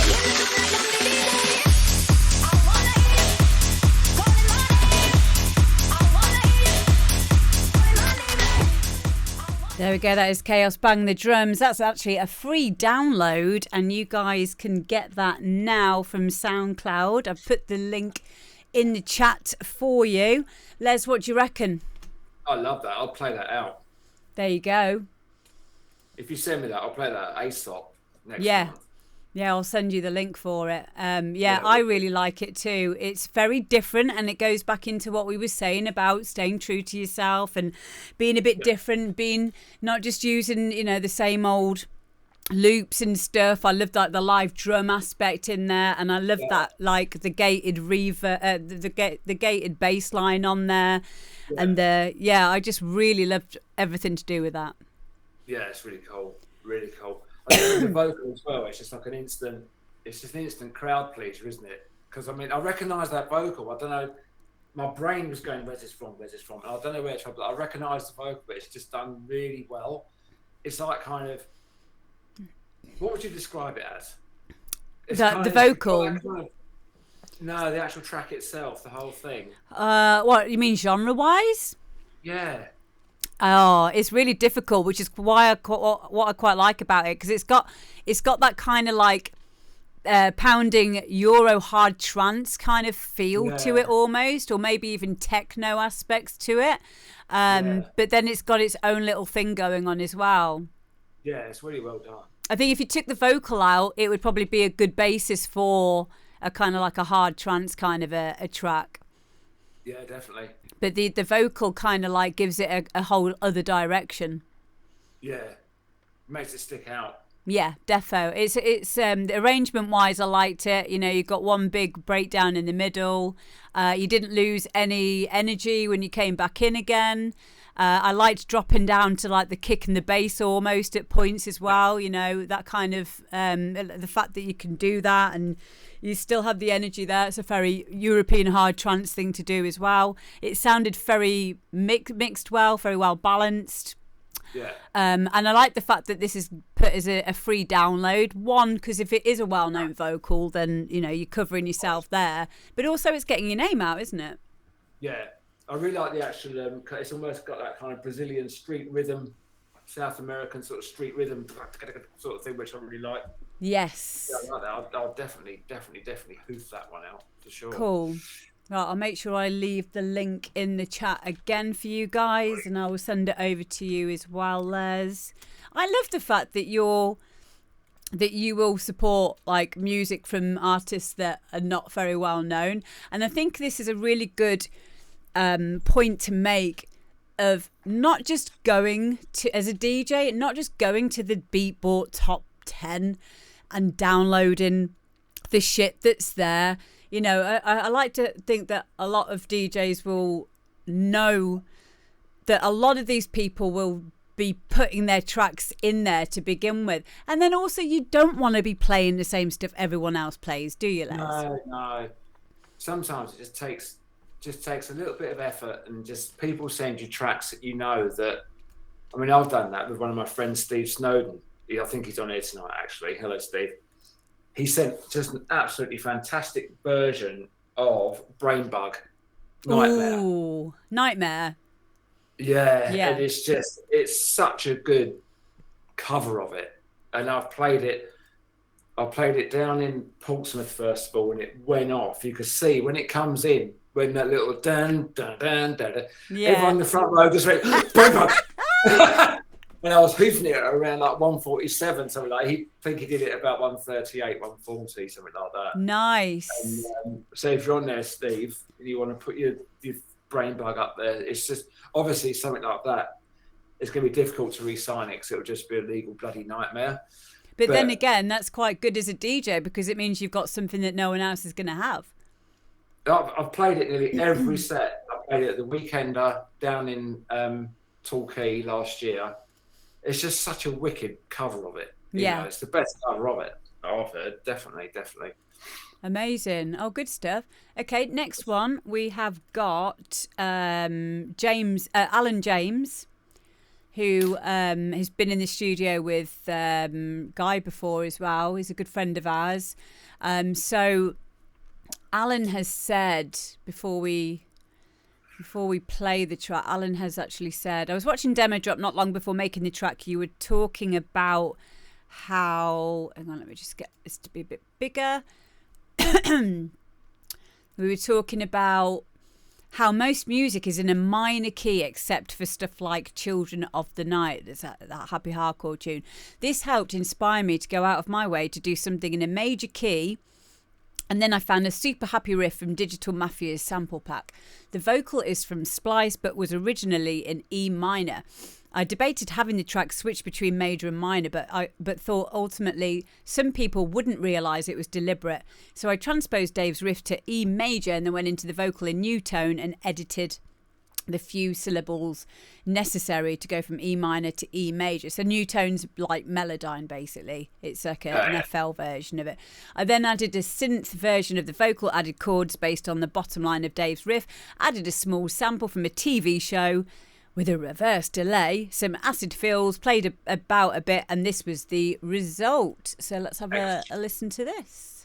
Begin the drum like dum dee dee dee. I wanna hear you calling my name. I wanna hear you calling my name. There we go. That is Chaos Bang the Drums. That's actually a free download, and you guys can get that now from SoundCloud. I've put the link in the chat for you. Les, what do you reckon? I love that. I'll play that out. There you go. If you send me that, I'll play that ASAP next Yeah. month. Yeah, I'll send you the link for it. Yeah, Yeah. I really like it too. It's very different, and it goes back into what we were saying about staying true to yourself and being a bit different, being not just using, the same old loops and stuff. I love like the live drum aspect in there, and I love that like the gated reverb, the gated bass line on there, and I just really loved everything to do with that. Yeah, it's really cool. Really cool. I think the vocal as well, it's just like an instant crowd pleaser, isn't it? Because I mean, I recognise that vocal. I don't know, my brain was going, where's this from? And I don't know where it's from, but I recognise the vocal, but it's just done really well. It's like kind of, what would you describe it as? It's The vocal? No, the actual track itself, the whole thing. What you mean genre-wise? Yeah. Oh, it's really difficult, which is why what I quite like about it, because it's got that kind of like pounding Euro hard trance kind of feel to it almost, or maybe even techno aspects to it. But then it's got its own little thing going on as well. Yeah, it's really well done. I think if you took the vocal out, it would probably be a good basis for a kind of like a hard trance kind of a track. Yeah, definitely. But the vocal kind of like gives it a whole other direction. Yeah, makes it stick out. Yeah, defo. It's arrangement wise, I liked it. You got one big breakdown in the middle. You didn't lose any energy when you came back in again. I liked dropping down to like the kick and the bass almost at points as well. That kind of the fact that you can do that and you still have the energy there. It's a very European hard trance thing to do as well. It sounded very mixed well, very well balanced. Yeah. And I like the fact that this is put as a free download. One, because if it is a well-known vocal, then you're covering yourself there. But also, it's getting your name out, isn't it? Yeah, I really like the actual. It's almost got that kind of Brazilian street rhythm, South American sort of street rhythm sort of thing, which I really like. Yes. Yeah, I like that. I'll definitely hoof that one out for sure. Cool. Right, I'll make sure I leave the link in the chat again for you guys, and I will send it over to you as well, Les. I love the fact that you will support like music from artists that are not very well known, and I think this is a really good point to make of not just going to as a DJ, not just going to the Beatport top 10 and downloading the shit that's there. I like to think that a lot of DJs will know that a lot of these people will be putting their tracks in there to begin with. And then also you don't want to be playing the same stuff everyone else plays, do you, Les? No. Sometimes it just takes a little bit of effort, and just people send you tracks that that, I mean, I've done that with one of my friends, Steve Snowden. I think he's on here tonight, actually. Hello, Steve. He sent just an absolutely fantastic version of Brainbug, Nightmare. Ooh, Nightmare. Yeah. And it's such a good cover of it. And I played it down in Portsmouth first of all, and it went off. You could see when it comes in, when that little dun dun dun dun, dun everyone in the front row just went Brainbug. And I was hoofing it around like 147, something like. He did it about 138, 140, something like that. Nice. And, so if you're on there, Steve, and you want to put your Brainbug up there, it's just obviously something like that. It's going to be difficult to re-sign it because it'll just be a legal bloody nightmare. But then again, that's quite good as a DJ because it means you've got something that no one else is going to have. I've played it nearly every set. I played it at the Weekender down in Torquay last year. It's just such a wicked cover of it. You know, it's the best cover of it. I've heard, definitely. Amazing. Oh, good stuff. Okay, next one we have got Alan James, who has been in the studio with Guy before as well. He's a good friend of ours. So Alan has said before we play the track, Alan has actually said, I was watching Demo Drop not long before making the track. You were talking about how, hang on, let me just get this to be a bit bigger. We were talking about how most music is in a minor key except for stuff like Children of the Night. There's that happy hardcore tune. This helped inspire me to go out of my way to do something in a major key. And then I found a super happy riff from Digital Mafia's sample pack. The vocal is from Splice, but was originally in E minor. I debated having the track switch between major and minor, but thought ultimately some people wouldn't realise it was deliberate. So I transposed Dave's riff to E major and then went into the vocal in new tone and edited the few syllables necessary to go from E minor to E major. So new tone's like Melodyne, basically. It's like an FL version of it. I then added a synth version of the vocal, added chords based on the bottom line of Dave's riff, added a small sample from a TV show with a reverse delay, some acid fills, played about a bit, and this was the result. So let's have a listen to this.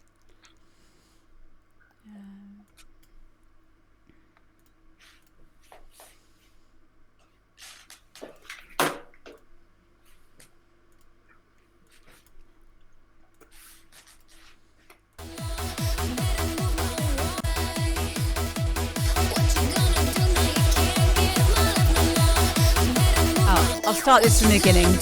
I'll start this from the beginning.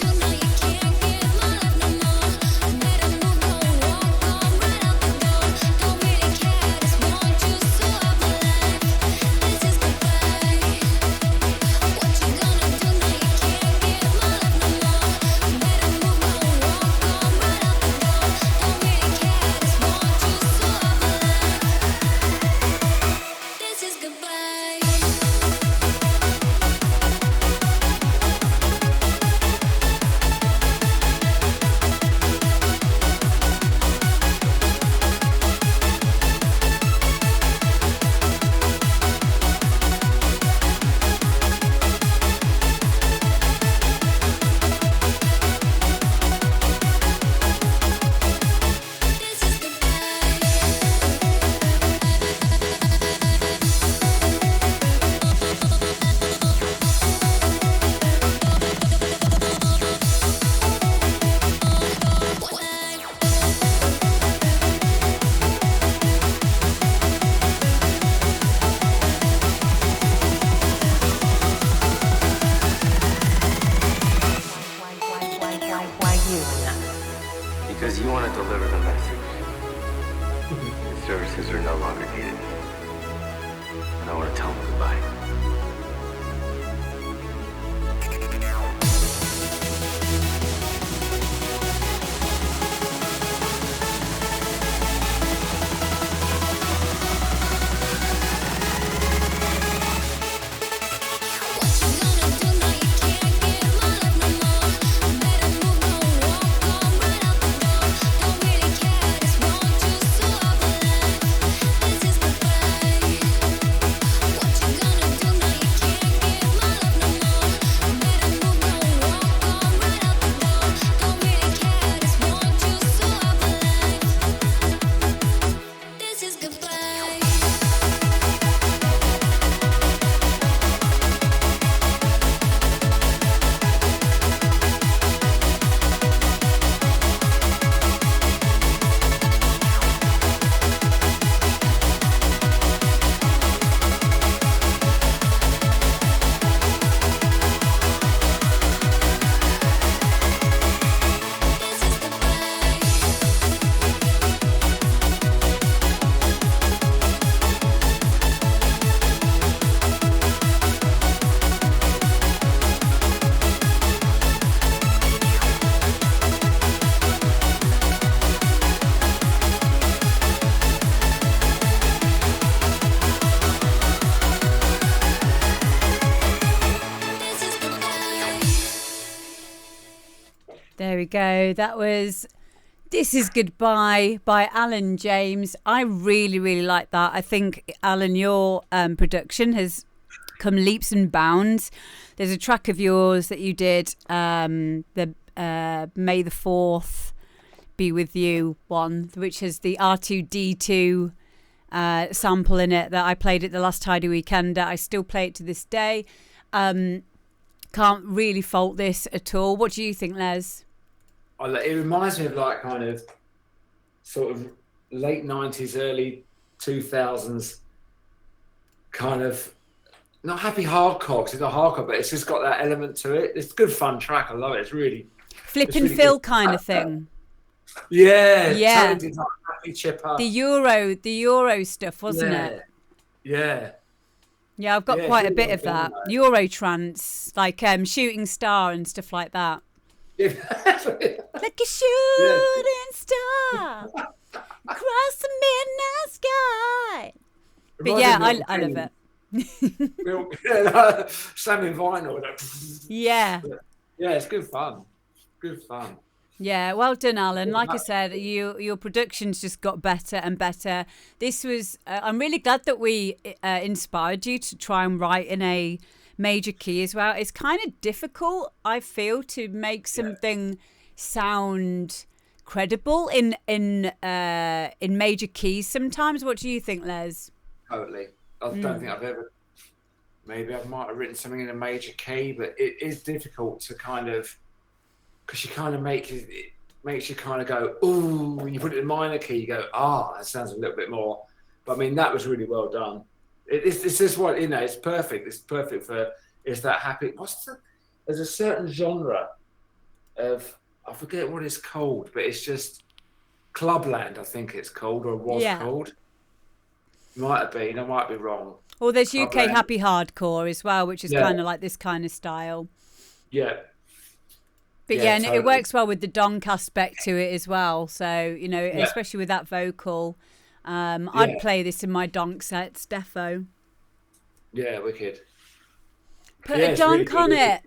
Because you want to deliver the message. The services are no longer needed. And I want to tell them goodbye. What you gonna do? There we go. That was This Is Goodbye by Alan James. I really, really like that. I think, Alan, your production has come leaps and bounds. There's a track of yours that you did, the May the 4th Be With You one, which has the R2D2 sample in it that I played at the last Tidy Weekend. I still play it to this day. Can't really fault this at all. What do you think, Les? It reminds me of like kind of sort of late 90s, early 2000s kind of, not happy hardcore, 'cause it's not hardcore, but it's just got that element to it. It's a good fun track. I love it. It's really Flip and fill kind of thing. Yeah. Yeah. Like happy chipper. The Euro stuff, wasn't it? Yeah. Yeah, I've got Yeah, quite a it's bit really of that. well done, Euro trance, like Shooting Star and stuff like that. Yeah. Like a shooting star across the midnight sky. But yeah, I love it. Sam in vinyl. Yeah. Yeah, it's good fun. Good fun. Yeah, well done, Alan. Like I said, your production's just got better and better. This was, I'm really glad that we inspired you to try and write in a major key as well. It's kind of difficult, I feel, to make something sound credible in major keys sometimes. What do you think, Les? Totally. I don't think I've ever. Maybe I might have written something in a major key, but it is difficult to kind of, because you kind of it makes you kind of go, ooh. When you put it in minor key, you go, that sounds a little bit more. But I mean, that was really well done. It's just what, it's perfect. It's perfect for, it's that happy. There's a certain genre of, I forget what it's called, but it's just Clubland, I think it's called, or was called. Might have been, I might be wrong. Well, there's UK happy hardcore as well, which is kind of like this kind of style. Yeah. But and it works well with the donk aspect to it as well. So, especially with that vocal, I'd play this in my donk sets, defo. Yeah, wicked. Put a donk on it.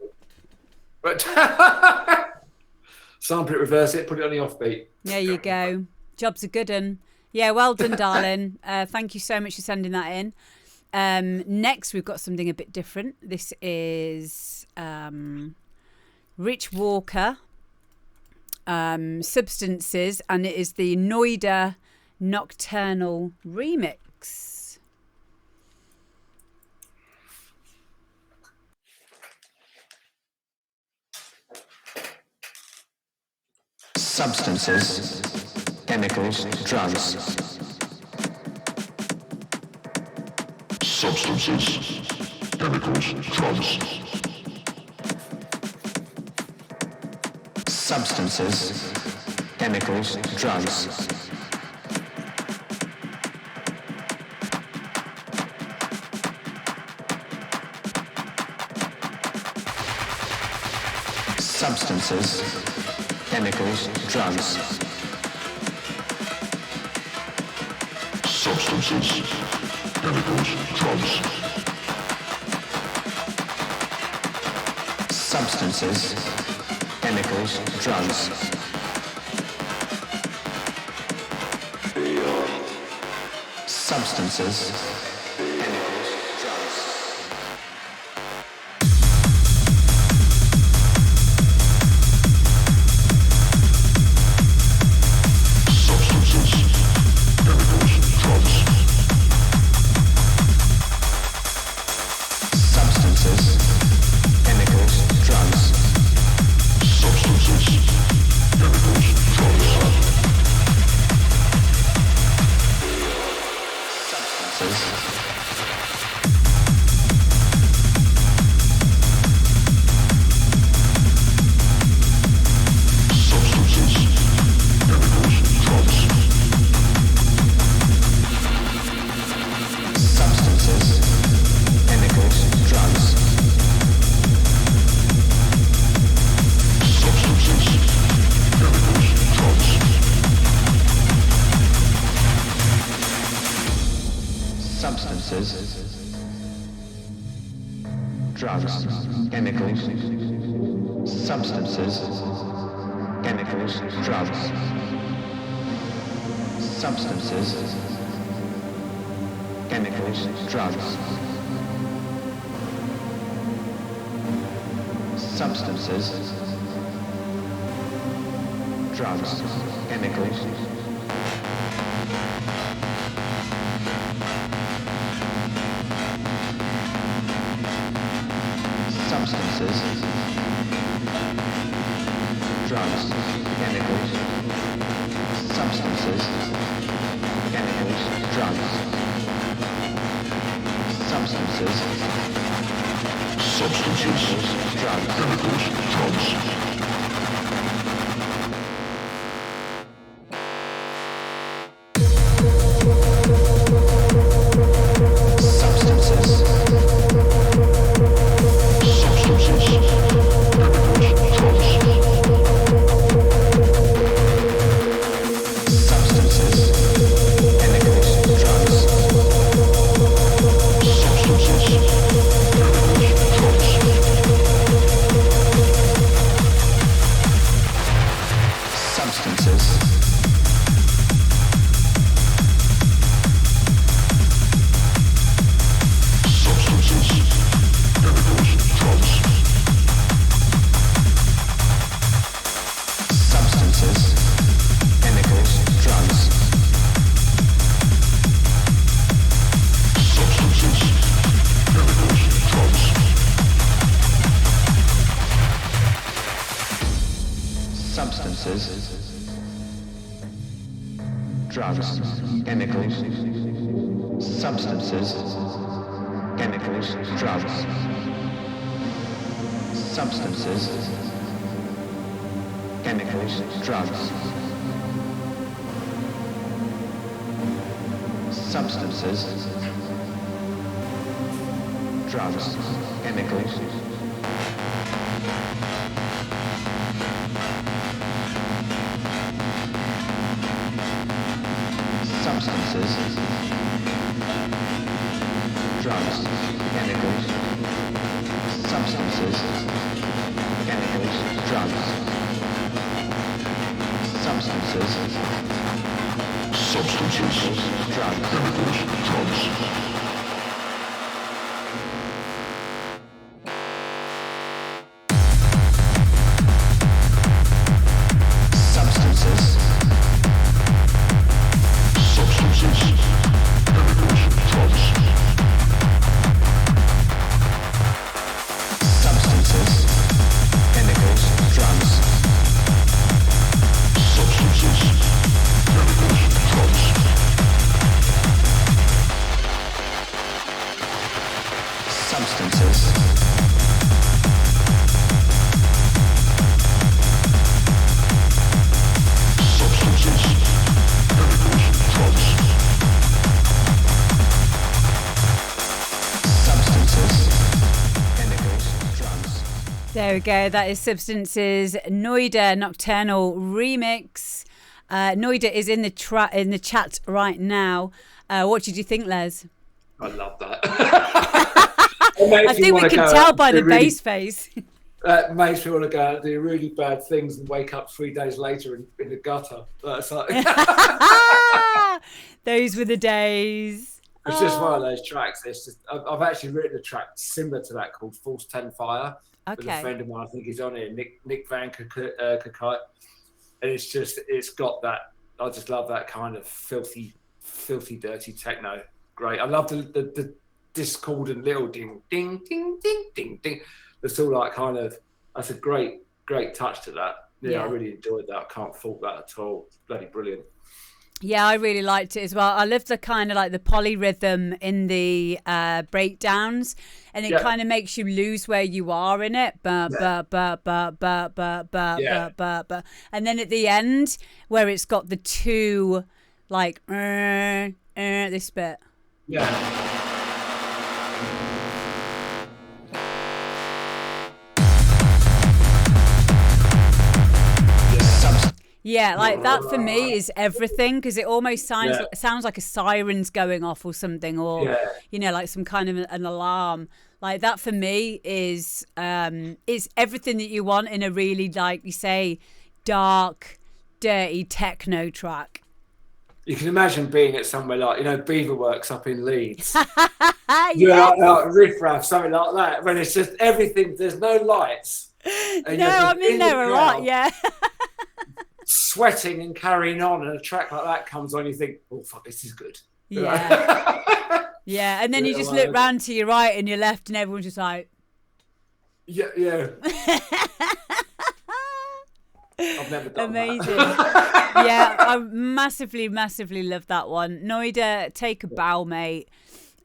But sample it, reverse it, put it on the offbeat. There you go. Job's a good one. Yeah, well done, darling. Thank you so much for sending that in. Next, we've got something a bit different. This is Rich Walker, Substances, and it is the Noida Nocturnal remix. Substances, chemicals, drugs. Substances, chemicals, drugs. Substances, chemicals, drugs. Substances, chemicals, drugs. Substances, chemicals, drugs. Substances, chemicals, drugs. Substances, chemicals, drugs. Substances, chemicals, drugs. Substances, chemicals, drugs. Substances, chemicals, drugs. Substances, chemicals, drugs. Substances, chemicals, drugs. Substances, drugs, chemicals, substances, chemicals, drugs, substances, chemicals, drugs, substances, drugs, chemicals, substances, drugs, chemicals, substances, chemicals, drugs, substances, drugs, chemicals, drugs. substances, substances, chemicals, drugs, substances, substances, chemicals, drugs, substances, drugs, chemicals, substances, chemicals, drugs, substances, chemicals, drugs, substances, drugs, chemicals, substances, drugs, chemicals, substances, chemicals, drugs, substances, drugs, substances, substances, chemicals, drugs, substances, substances, chemicals, drugs. There we go. That is Substance's Noida Nocturnal Remix. Noida is in the chat right now. What did you think, Les? I love that. I think we can tell by the bass face. That makes me want to go out and do really bad things and wake up 3 days later in the gutter. That's like, Those were the days. it's just one of those tracks. It's just, I've actually written a track similar to that called False 10 Fire with a Okay. friend of mine. I think he's on here, Nick Van Kakite. And it's got that. I just love that kind of filthy, dirty techno. Great. I love the discordant little ding, ding, ding, ding, ding, ding. It's all like that's a great touch to that. Yeah, I really enjoyed that. I can't fault that at all. It's bloody brilliant. Yeah, I really liked it as well. I love the kind of like the polyrhythm in the breakdowns, and it kind of makes you lose where you are in it. And then at the end, where it's got the two like this bit. Yeah. Yeah, like that for me is everything, because it almost sounds like a siren's going off or something, or you know, like some kind of an alarm. Like that for me is everything that you want in a really, like you say, dark, dirty techno track. You can imagine being at somewhere like, Beaverworks up in Leeds. Yeah. Like Riff Raff, something like that, when it's just everything, there's no lights. And No, you're just I'm in there the a lot, crowd, yeah. sweating and carrying on, and a track like that comes on, you think, oh, fuck, this is good. Yeah. Yeah, and then you just look round to your right and your left, and everyone's just like... Yeah. I've never done Amazing. that. Yeah, I massively love that one. Noida, take a bow, mate.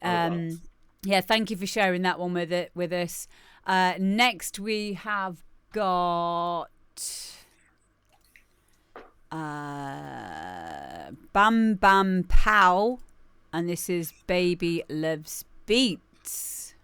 Yeah, thank you for sharing that one with us. Next we have got Bam Bam Pow, and this is Baby Loves Beats.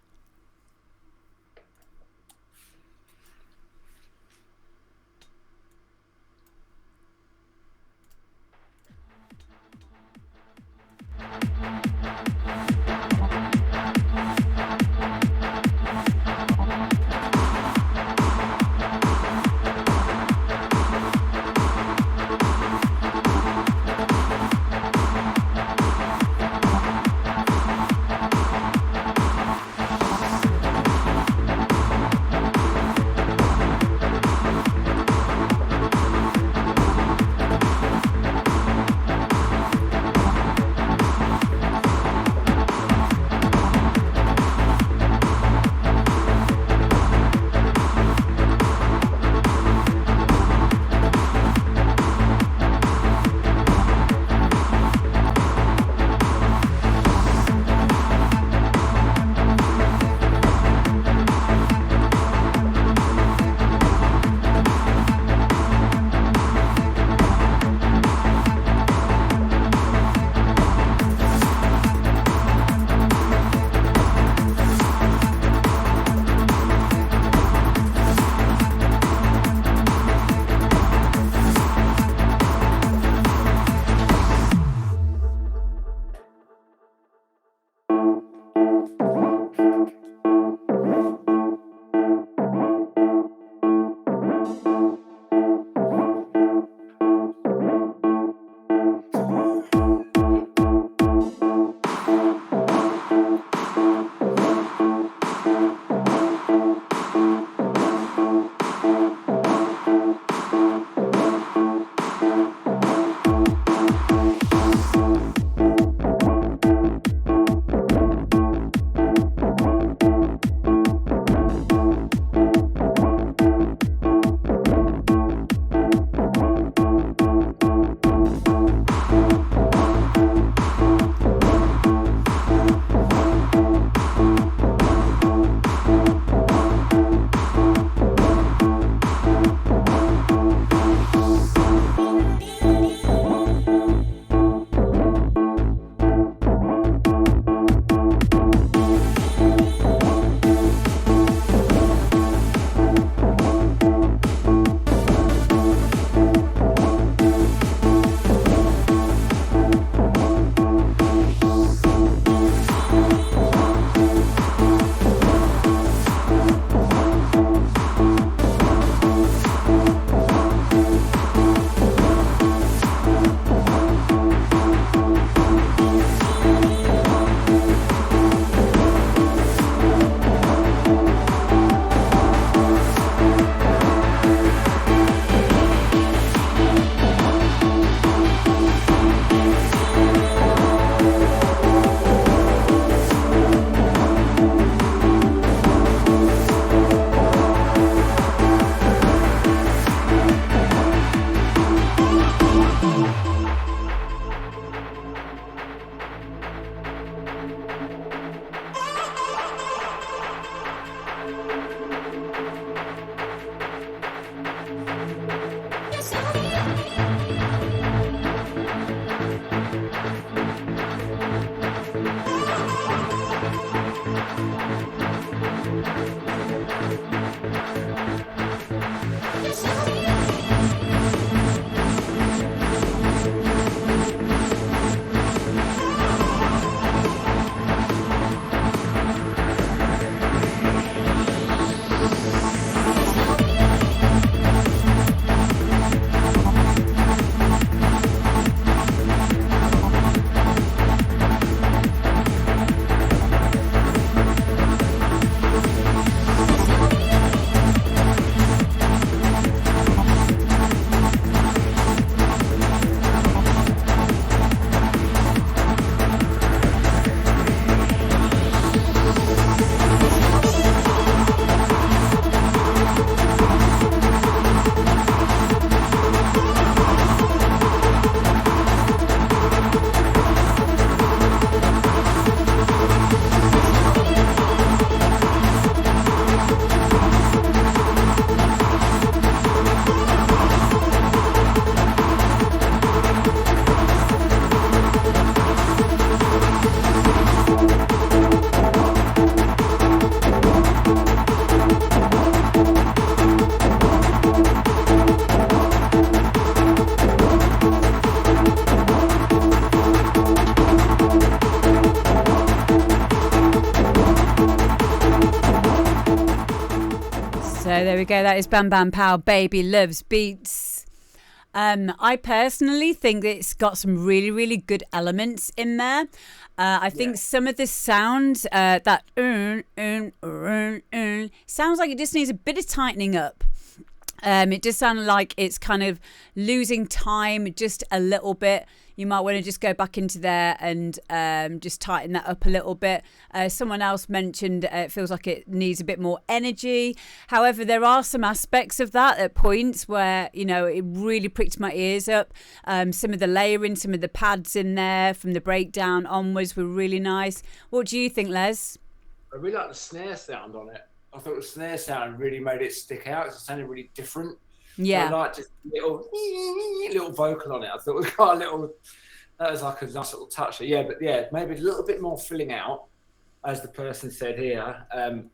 There we go. That is Bam Bam Pow, Baby Loves Beats. I personally think that it's got some really, really good elements in there. I think some of the sound, that sounds like it just needs a bit of tightening up. It does sound like it's kind of losing time just a little bit. You might want to just go back into there and just tighten that up a little bit. Someone else mentioned it feels like it needs a bit more energy. However, there are some aspects of that at points where, you know, it really pricked my ears up. Some of the layering, some of the pads in there from the breakdown onwards were really nice. What do you think, Les? I really like the snare sound on it. I thought the snare sound really made it stick out. It sounded really different. Yeah. So I liked just a little vocal on it. I thought it was quite a little, that was like a nice little touch. Yeah, but yeah, maybe a little bit more filling out, as the person said here.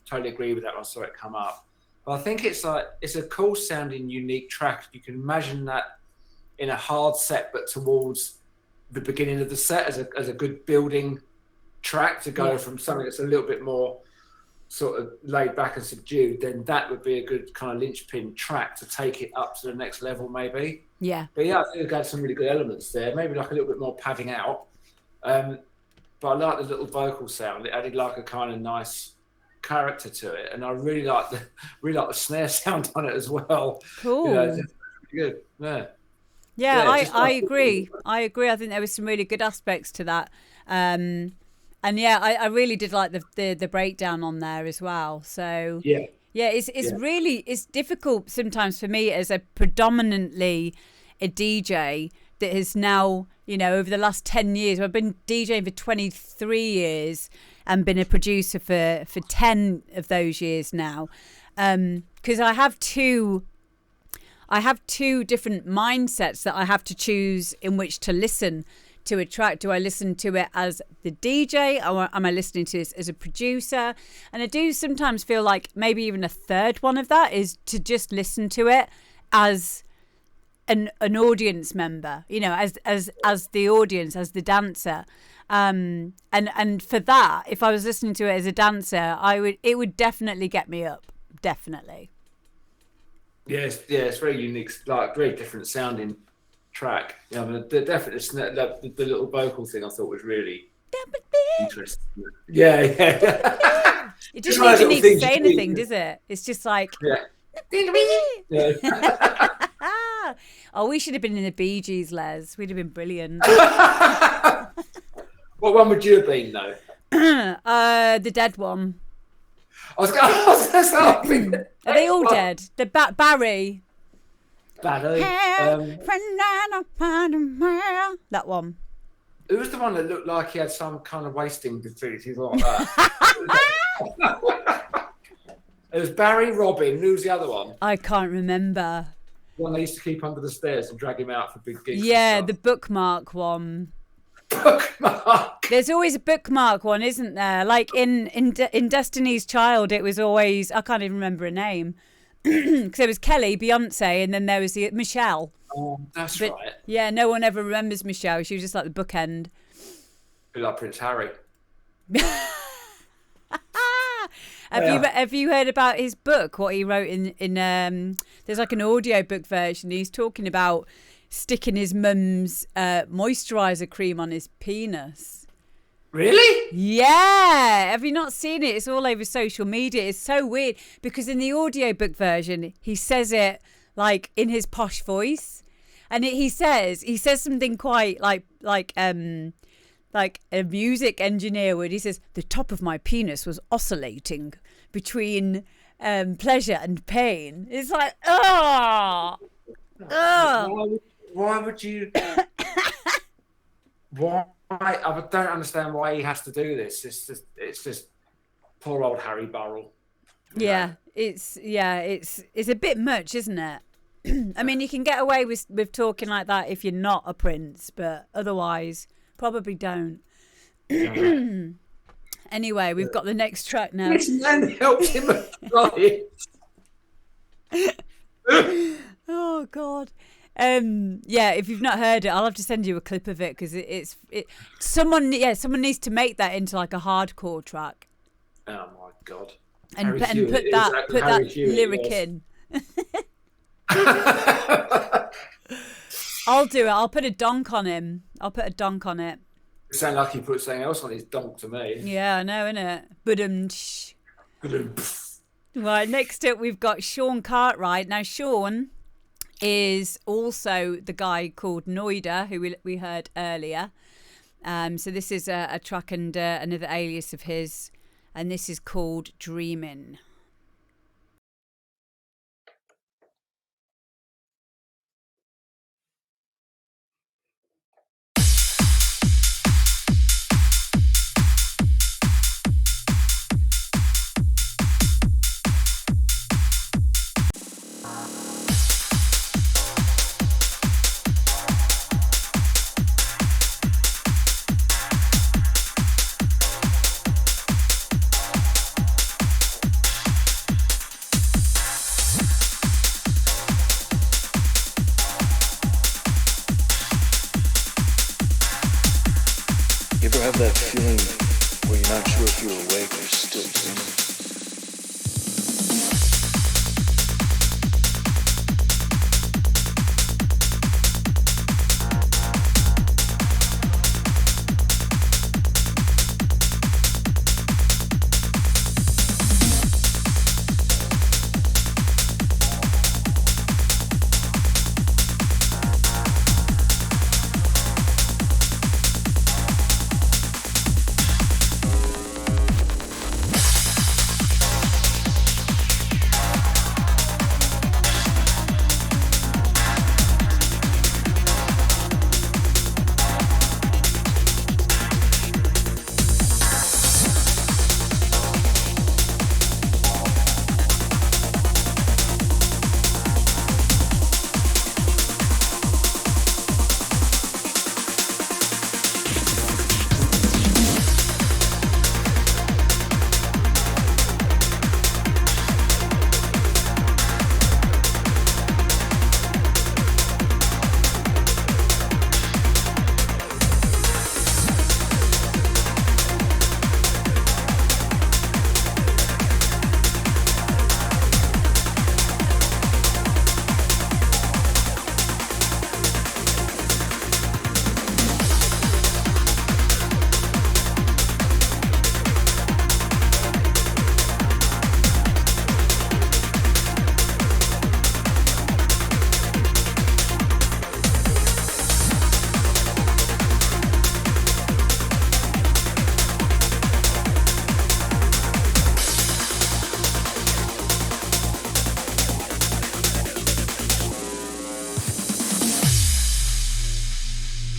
Totally agree with that when I saw it come up. But I think it's a cool sounding, unique track. You can imagine that in a hard set, but towards the beginning of the set as a good building track to go from something that's a little bit more sort of laid back and subdued, then that would be a good kind of linchpin track to take it up to the next level, maybe. Yeah. But yeah, I think it had some really good elements there. Maybe like a little bit more padding out. But I like the little vocal sound. It added like a kind of nice character to it, and I really like the snare sound on it as well. Cool. You know, it's really good. Yeah. Yeah, I just agree. I agree. I think there was some really good aspects to that. And yeah, I really did like the breakdown on there as well. So yeah, it's really, it's difficult sometimes for me as a predominantly a DJ that has now, you know, over the last 10 years, I've been DJing for 23 years and been a producer for 10 of those years now. Because I have two different mindsets that I have to choose in which to listen to a track. Do I listen to it as the DJ, or am I listening to it as a producer? And I do sometimes feel like maybe even a third one of that is to just listen to it as an audience member, you know, as the audience, as the dancer. And for that, if I was listening to it as a dancer, it would definitely get me up, definitely. Yes, it's very unique, like very different sounding track. Yeah, I mean, the little vocal thing I thought was really interesting. Yeah. It doesn't even need to say anything, does it? It's just like oh, we should have been in the Bee Gees, Les. We'd have been brilliant. What one would you have been though? The dead one. I was going to Are they all dead? The Barry. That one. Who was the one that looked like he had some kind of wasting disease like that? It was Barry, Robin. Who's the other one? I can't remember. The one they used to keep under the stairs and drag him out for big gigs. Yeah, the bookmark one. Bookmark. There's always a bookmark one, isn't there? Like in Destiny's Child, it was always, I can't even remember her name. Because there was Kelly, Beyonce, and then there was Michelle. Oh, that's right. Yeah, no one ever remembers Michelle. She was just like the bookend. Like Prince Harry. Have you heard about his book? What he wrote in there's like an audio book version. He's talking about sticking his mum's moisturizer cream on his penis. Really? Yeah. Have you not seen it? It's all over social media. It's so weird because in the audiobook version, he says it like in his posh voice, and he says something quite like a music engineer would. He says the top of my penis was oscillating between pleasure and pain. It's like Why would you? Why? I don't understand why he has to do this. It's just poor old Harry Burrell. Yeah, it's a bit much, isn't it? I mean, you can get away with talking like that if you're not a prince, but otherwise, probably don't. Anyway, we've got the next track now. This man helped him apply it. Oh God. Yeah, if you've not heard it, I'll have to send you a clip of it because someone needs to make that into like a hardcore track. Oh my God. and Harry Hewitt, put exactly, that Harry Hewitt, lyric yes. in. I'll do it. I'll put a donk on him. I'll put a donk on it. It sounded like he put something else on his donk to me. Yeah, I know, innit? But right, next up we've got Sean Cartwright. Now Sean is also the guy called Noida, who we heard earlier. So this is a track and another alias of his, and this is called Dreamin'. You ever have that feeling where you're not sure if you're awake or still dreaming?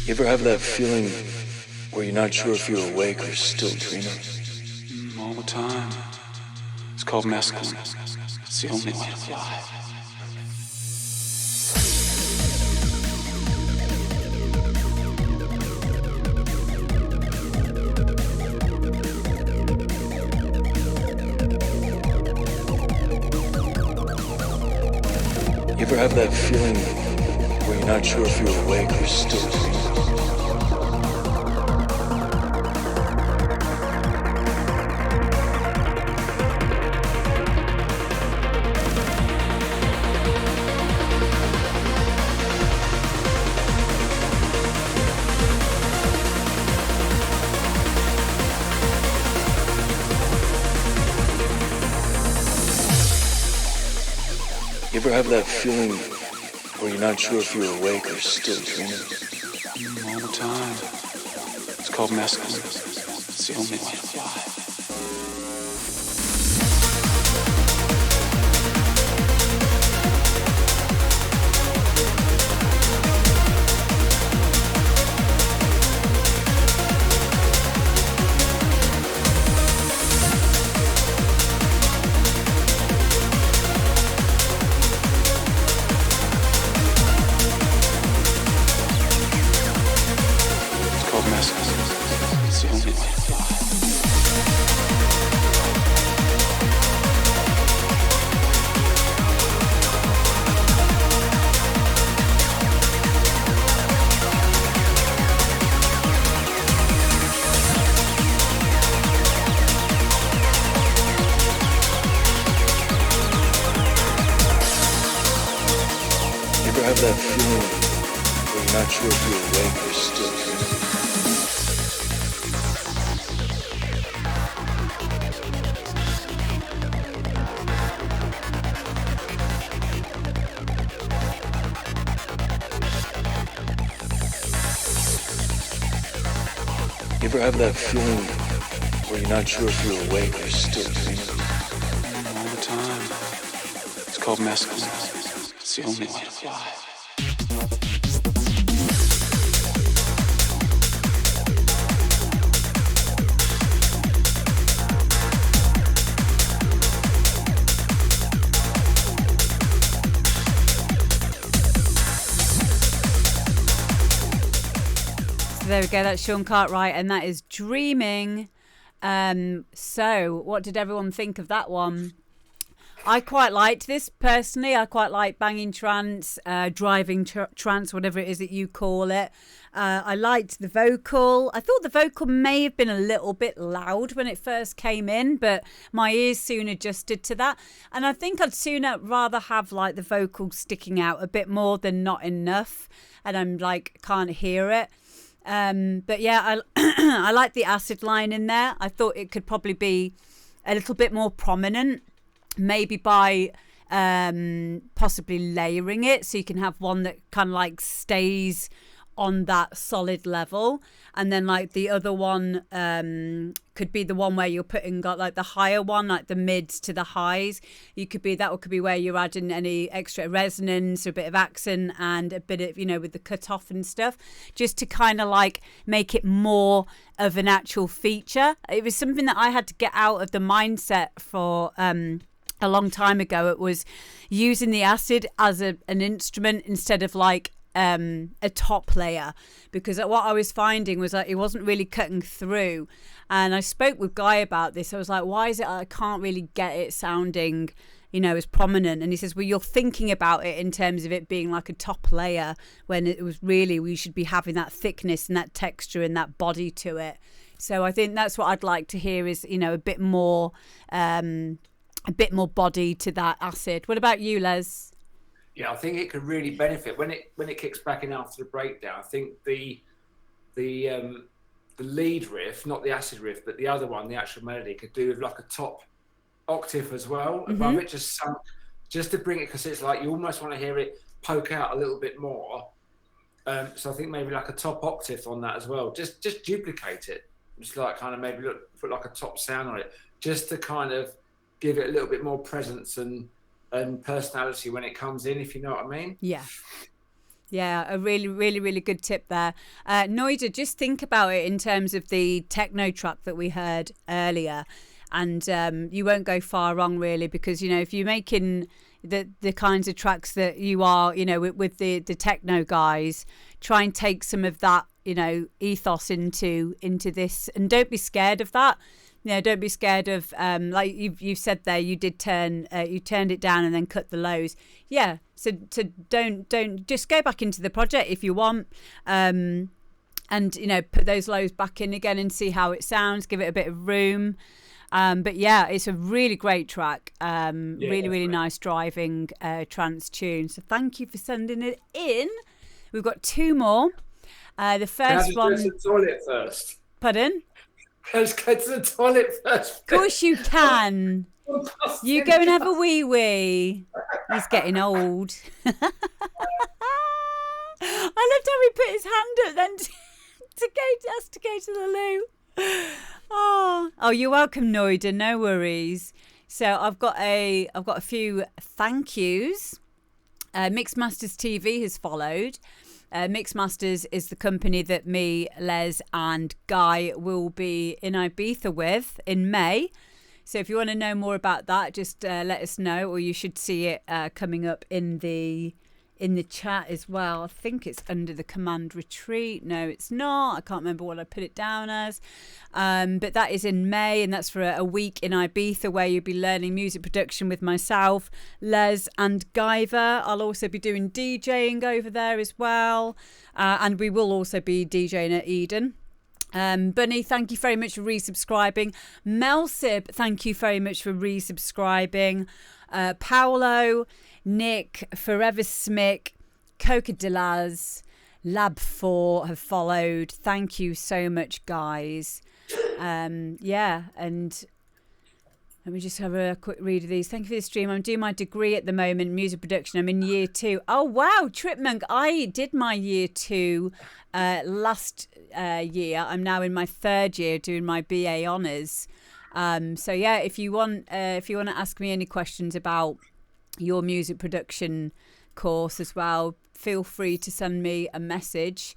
You ever have that feeling where you're not sure if you're awake or still dreaming? All the time. It's called mescaline. It's the only way to fly. You ever have that feeling where you're not sure if you're awake or still dreaming? You ever have that feeling where you're not sure if you're awake or still dreaming? All the time. It's called mescaline. It's the only way to fly. It's called mescaline. It's the only way to fly. sure if you're awake or still dreaming. You ever have that feeling where you're not sure if you're awake or still dreaming? All the time. It's called mescaline. It's the only way to fly. So there we go. That's Sean Cartwright, and that is Dreaming. So what did everyone think of that one? I quite liked this personally. I quite like banging trance, driving trance, whatever it is that you call it. I liked the vocal. I thought the vocal may have been a little bit loud when it first came in, but my ears soon adjusted to that. And I think I'd sooner rather have like the vocal sticking out a bit more than not enough, and I'm like can't hear it. But yeah, I like the acid line in there. I thought it could probably be a little bit more prominent, maybe by possibly layering it, so you can have one that kind of like stays on that solid level, and then like the other one could be the one where you're putting got like the higher one, like the mids to the highs. You could be that could be where you're adding any extra resonance or a bit of accent and a bit of, you know, with the cut off and stuff, just to kind of like make it more of an actual feature. It was something that I had to get out of the mindset for a long time ago. It was using the acid as an instrument instead of like a top layer, because what I was finding was like it wasn't really cutting through. And I spoke with Guy about this. I was like, why is it I can't really get it sounding, you know, as prominent? And he says, well, you're thinking about it in terms of it being like a top layer, when it was really, we should be having that thickness and that texture and that body to it. So I think that's what I'd like to hear is, you know, a bit more body to that acid. What about you, Les? Yeah, I think it could really benefit when it kicks back in after the breakdown. I think the lead riff, not the acid riff, but the other one, the actual melody, could do with like a top octave as well above it, just to bring it, because it's like you almost want to hear it poke out a little bit more. So I think maybe like a top octave on that as well. Just duplicate it. Just like kind of maybe put like a top sound on it, just to kind of give it a little bit more presence and personality when it comes in, if you know what I mean. Yeah, a really, really, really good tip there. Noida, just think about it in terms of the techno track that we heard earlier, and you won't go far wrong really, because, you know, if you're making the kinds of tracks that you are, you know, with the techno guys, try and take some of that, you know, ethos into this, and don't be scared of that. Yeah, don't be scared of like you've said there. You did turned it down and then cut the lows. Yeah, so don't just go back into the project if you want, and, you know, put those lows back in again and see how it sounds. Give it a bit of room. But yeah, it's a really great track. Really nice driving trance tune. So thank you for sending it in. We've got two more. The first one. Go to the toilet first. Pardon? Let's go to the toilet first. Of course you can. You go and have a wee. He's getting old. I loved how he put his hand up then to go to the loo. Oh, you're welcome, Noida. No worries. So I've got a few thank yous. Mixed Masters TV has followed. Mixed Masters is the company that me, Les and Guy will be in Ibiza with in May. So if you want to know more about that, just let us know, or you should see it coming up in the chat as well. I think it's under the command retreat. No, it's not. I can't remember what I put it down as. But that is in May, and that's for a week in Ibiza, where you'll be learning music production with myself, Les and Guyver. I'll also be doing DJing over there as well. And we will also be DJing at Eden. Bunny, thank you very much for resubscribing. Melsib, thank you very much for resubscribing. Paolo, Nick, Forever Smick, Coca de Laz, Lab 4 have followed. Thank you so much, guys. Yeah, and let me just have a quick read of these. Thank you for the stream. I'm doing my degree at the moment, music production. I'm in year 2. Oh, wow, Tripmunk. I did my year 2 last year. I'm now in my 3rd year doing my BA honours. So yeah, if you want to ask me any questions about your music production course as well, feel free to send me a message.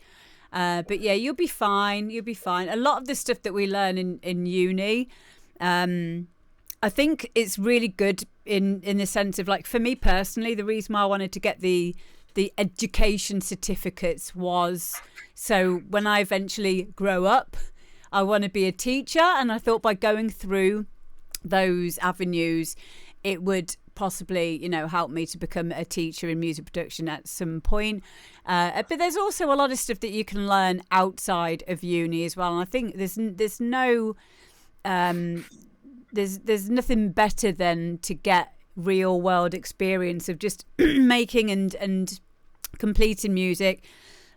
But yeah, you'll be fine. You'll be fine. A lot of the stuff that we learn in uni, I think it's really good in the sense of, like, for me personally, the reason why I wanted to get the education certificates was so when I eventually grow up, I want to be a teacher. And I thought by going through those avenues, it would possibly, help me to become a teacher in music production at some point. But there's also a lot of stuff that you can learn outside of uni as well. And I think there's nothing better than to get real world experience of just making and completing music,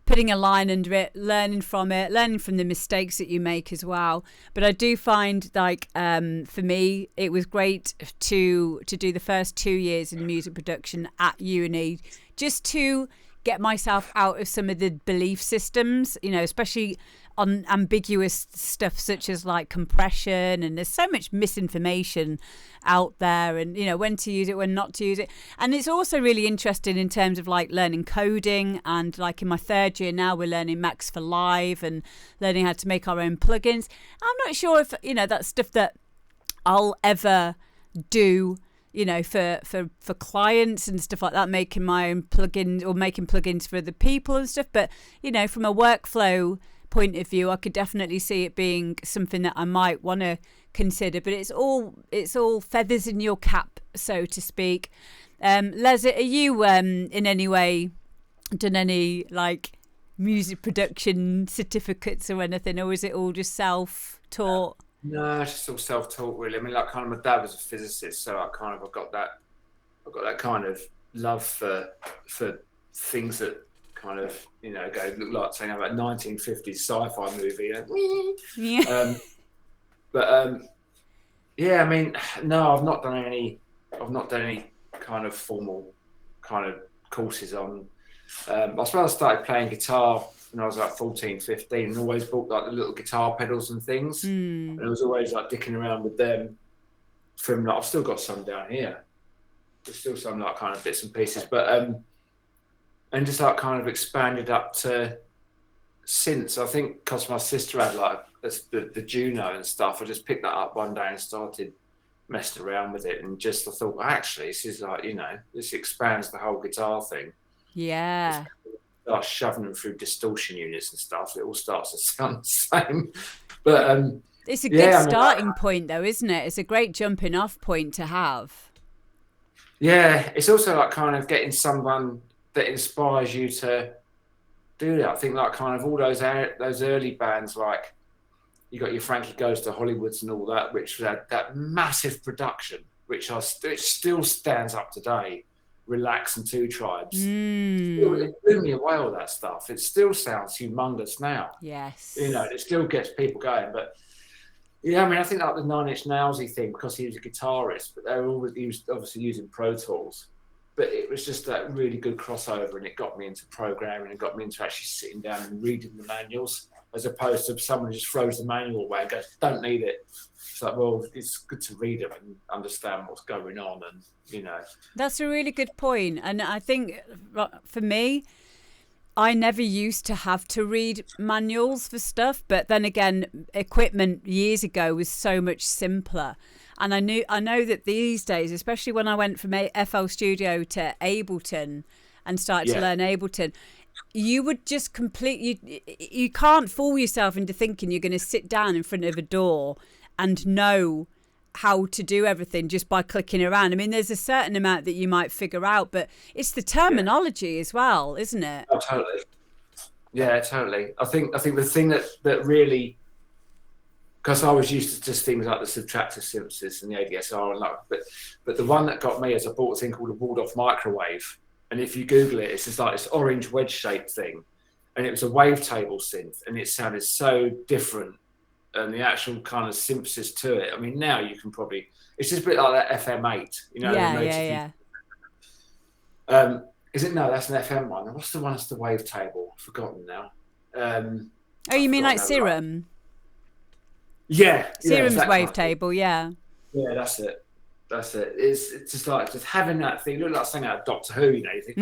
putting a line under it, learning from the mistakes that you make as well. But I do find, like, for me, it was great to do the first 2 years in music production at uni, just to get myself out of some of the belief systems, especially on ambiguous stuff such as like compression, and there's so much misinformation out there, and when to use it, when not to use it. And it's also really interesting in terms of like learning coding, and like in my 3rd year now we're learning Max for Live and learning how to make our own plugins. I'm not sure if that's stuff that I'll ever do for clients and stuff like that, making my own plugins or making plugins for other people and stuff. But from a workflow point of view, I could definitely see it being something that I might want to consider. But it's all feathers in your cap, so to speak. Les, are you in any way done any like music production certificates or anything, or is it all just self-taught? No, it's just all self-taught, really. I mean, like, kind of, my dad was a physicist, so I've got that kind of love for things that kind of go look like saying about 1950s sci-fi movie. Yeah. Yeah. I mean, no, I've not done any kind of formal kind of courses on. I suppose I started playing guitar when I was like 14, 15, and always bought like the little guitar pedals and things. And I was always like dicking around with them. From like, I've still got some down here. There's still some like kind of bits and pieces, but and just like kind of expanded up to synths. I think because my sister had like the Juno and stuff, I just picked that up one day and started messing around with it, and just I thought, well, actually, this is like this expands the whole guitar thing. Yeah. Start shoving them through distortion units and stuff. It all starts to sound the same. But it's a good starting point, though, isn't it? It's a great jumping off point to have. Yeah, it's also like kind of getting someone that inspires you to do that. I think like kind of all those early bands, like you got your Frankie Goes to Hollywoods and all that, which had that massive production, which it still stands up today. Relax and Two Tribes. It blew me away, all that stuff. It still sounds humongous now. Yes. It still gets people going. But yeah, I mean, I think like the Nine Inch Nailsy thing, because he was a guitarist, but he was obviously using Pro Tools. But it was just that really good crossover, and it got me into programming and got me into actually sitting down and reading the manuals, as opposed to someone who just throws the manual away and goes, don't need it. It's like, well, it's good to read them and understand what's going on, and That's a really good point. And I think for me, I never used to have to read manuals for stuff, but then again, equipment years ago was so much simpler. And I know that these days, especially when I went from FL Studio to Ableton and started to learn Ableton, you would just you can't fool yourself into thinking you're going to sit down in front of a DAW and know how to do everything just by clicking around. I mean, there's a certain amount that you might figure out, but it's the terminology as well, isn't it? Oh, totally. Yeah, totally. I think the thing that really, because I was used to just things like the subtractive synthesis and the ADSR and that, but the one that got me is I bought a thing called a walled-off microwave, and if you Google it, it's just like this orange wedge-shaped thing, and it was a wavetable synth, and it sounded so different, and the actual kind of synthesis to it. I mean, now you can probably, it's just a bit like that FM8, you know. Yeah. Is it? No, that's an FM one. What's the one that's the wavetable? I've forgotten now. Oh, you mean like Serum? Yeah, Serum's that kind of thing. wavetable, yeah. Yeah, that's it. It's just like just having that thing. Look like something out of Doctor Who, you know. You think,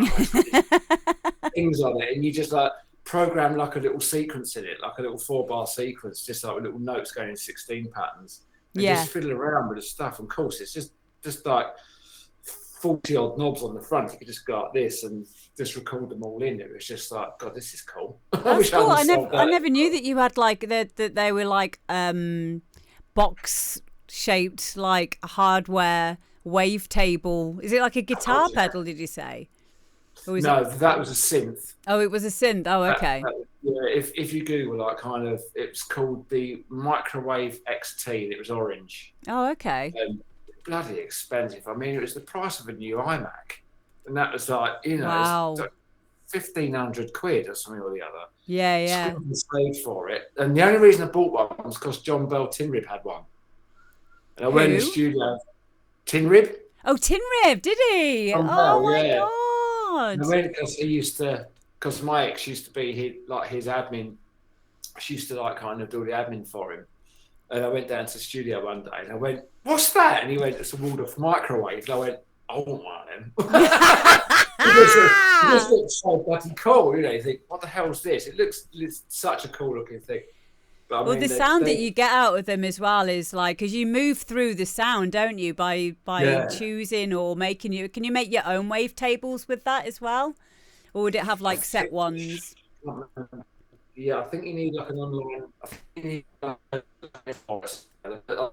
oh, things on it, and you just like program like a little sequence in it, like a little 4-bar sequence, just like with little notes going in 16 patterns. And just fiddle around with the stuff. And of course, it's just like 40 odd knobs on the front. You could just go like this and just record them all in. It was just like, God, this is cool. That's cool. I never knew that you had like that they were like box shaped like hardware wavetable. Is it like a guitar pedal? Did you say? No, that was a synth. Oh, it was a synth. Oh, okay. Yeah, if you Google like kind of, it's called the Microwave XT, and it was orange. Oh, okay. Bloody expensive. I mean, it was the price of a new iMac, and that was like, you know, wow. like 1,500 quid or something or the other. Yeah. Paid for it, and the only reason I bought one was because John Bell Tinrib had one, and I went in the studio. Tinrib. Oh, Tinrib, did he? John oh Bell, my yeah. God. And I went because he used to, because my ex used to be his admin. She used to like kind of do the admin for him. And I went down to the studio one day and I went, "What's that?" And he went, "It's a Waldorf microwave." And I went, "I want one of them." It just looks so bloody cool, you know. You think, what the hell's this? It's such a cool looking thing. But, well, the sound that you get out of them as well is like, because you move through the sound, don't you, by choosing or making can you make your own wavetables with that as well? Or would it have like set ones? Yeah, I think you need like an online. I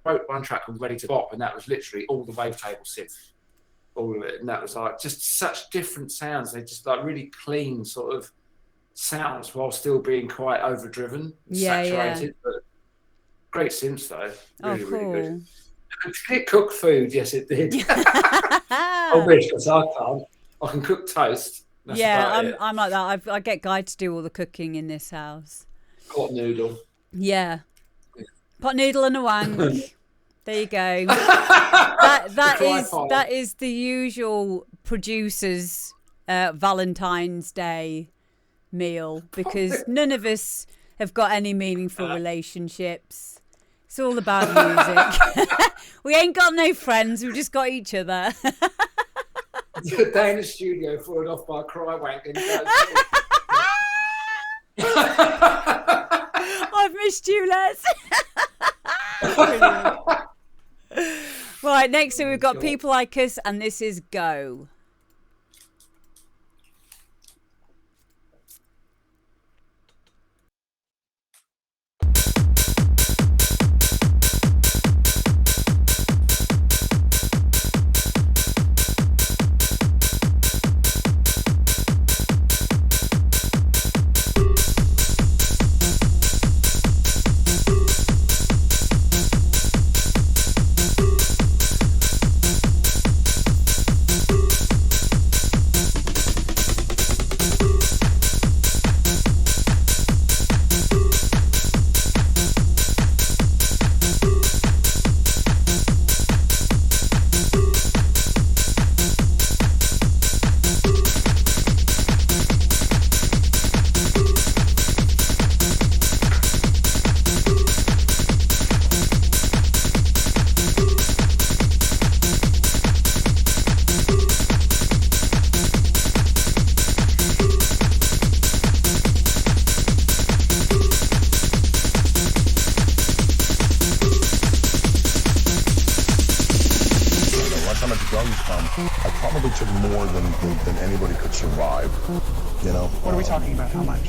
wrote one track called Ready to Bop, and that was literally all the wavetable synth, all of it, and that was like just such different sounds. They just like really clean sort of sounds while still being quite overdriven, saturated. But great synths though, really, really good. Did it cook food? Yes, it did. I wish, because I can't. I can cook toast. That's I'm like that. I get Guy to do all the cooking in this house. Pot noodle. Yeah. Pot noodle and a wank. There you go. that is the usual producer's Valentine's Day meal, because none of us have got any meaningful relationships. It's all about music. We ain't got no friends. We've just got each other. Down in the studio, falling off by a cry wank. I've missed you, Les. Right, next we've got People Like Us, and this is Go. I probably took more than anybody could survive, you know. What are we talking about? How much?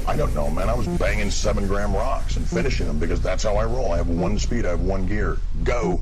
I don't know, man. I was banging 7-gram rocks and finishing them because that's how I roll. I have one speed, I have one gear. Go.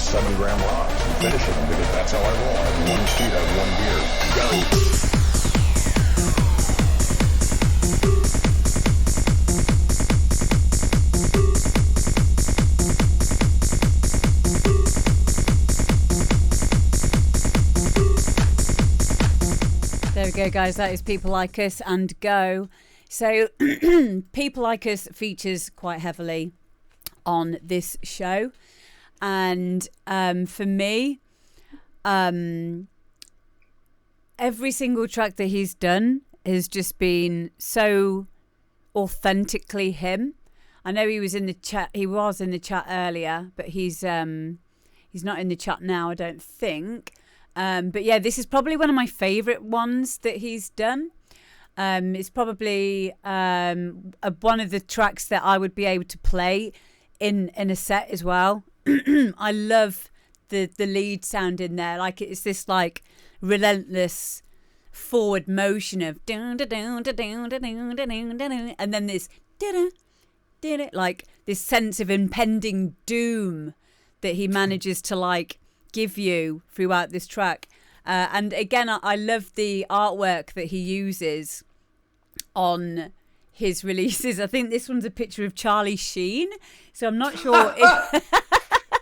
7-gram rocks and finishing them because that's how I roll. I have one speed, I have one gear. Go! There we go, guys. That is People Like Us and Go. So People Like Us features quite heavily on this show. And for me, every single track that he's done has just been so authentically him. I know he was in the chat. He was in the chat earlier, but he's not in the chat now, I don't think. But yeah, this is probably one of my favourite ones that he's done. It's probably one of the tracks that I would be able to play in a set as well. I love the lead sound in there. Like it's this like relentless forward motion of and then this like this sense of impending doom that he manages to like give you throughout this track. And again, I love the artwork that he uses on his releases. I think this one's a picture of Charlie Sheen, so I'm not sure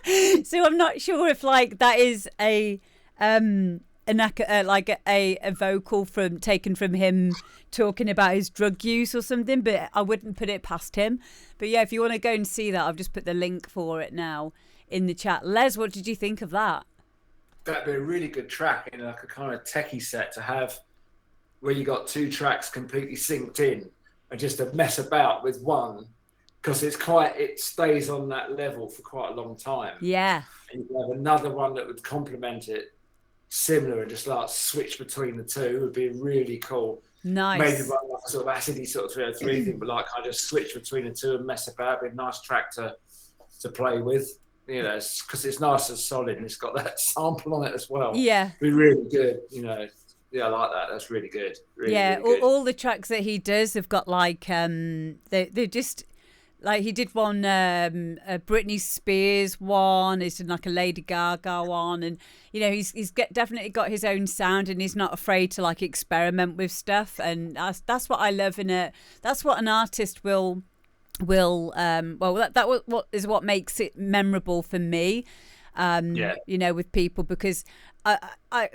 if like that is a vocal taken from him talking about his drug use or something, but I wouldn't put it past him. But yeah, if you want to go and see that, I've just put the link for it now in the chat. Les, what did you think of that? That'd be a really good track in like a kind of techie set to have, where you got two tracks completely synced in and just to mess about with one, because it stays on that level for quite a long time. Yeah. And you have another one that would complement it similar and just like switch between the two would be really cool. Nice. Maybe like a sort of acidy sort of 303 thing, but like I just switch between the two and mess about. It'd be a nice track to play with. You know, because it's nice and solid and it's got that sample on it as well. Yeah. It'd be really good, you know. Yeah, I like that. That's really good. Really, yeah, really good. all the tracks that he does have got like they're just like he did one a Britney Spears one, he's done like a Lady Gaga one, and you know he's definitely got his own sound and he's not afraid to like experiment with stuff, and that's what I love in it. That's what an artist will that is what makes it memorable for me. You know, with people, because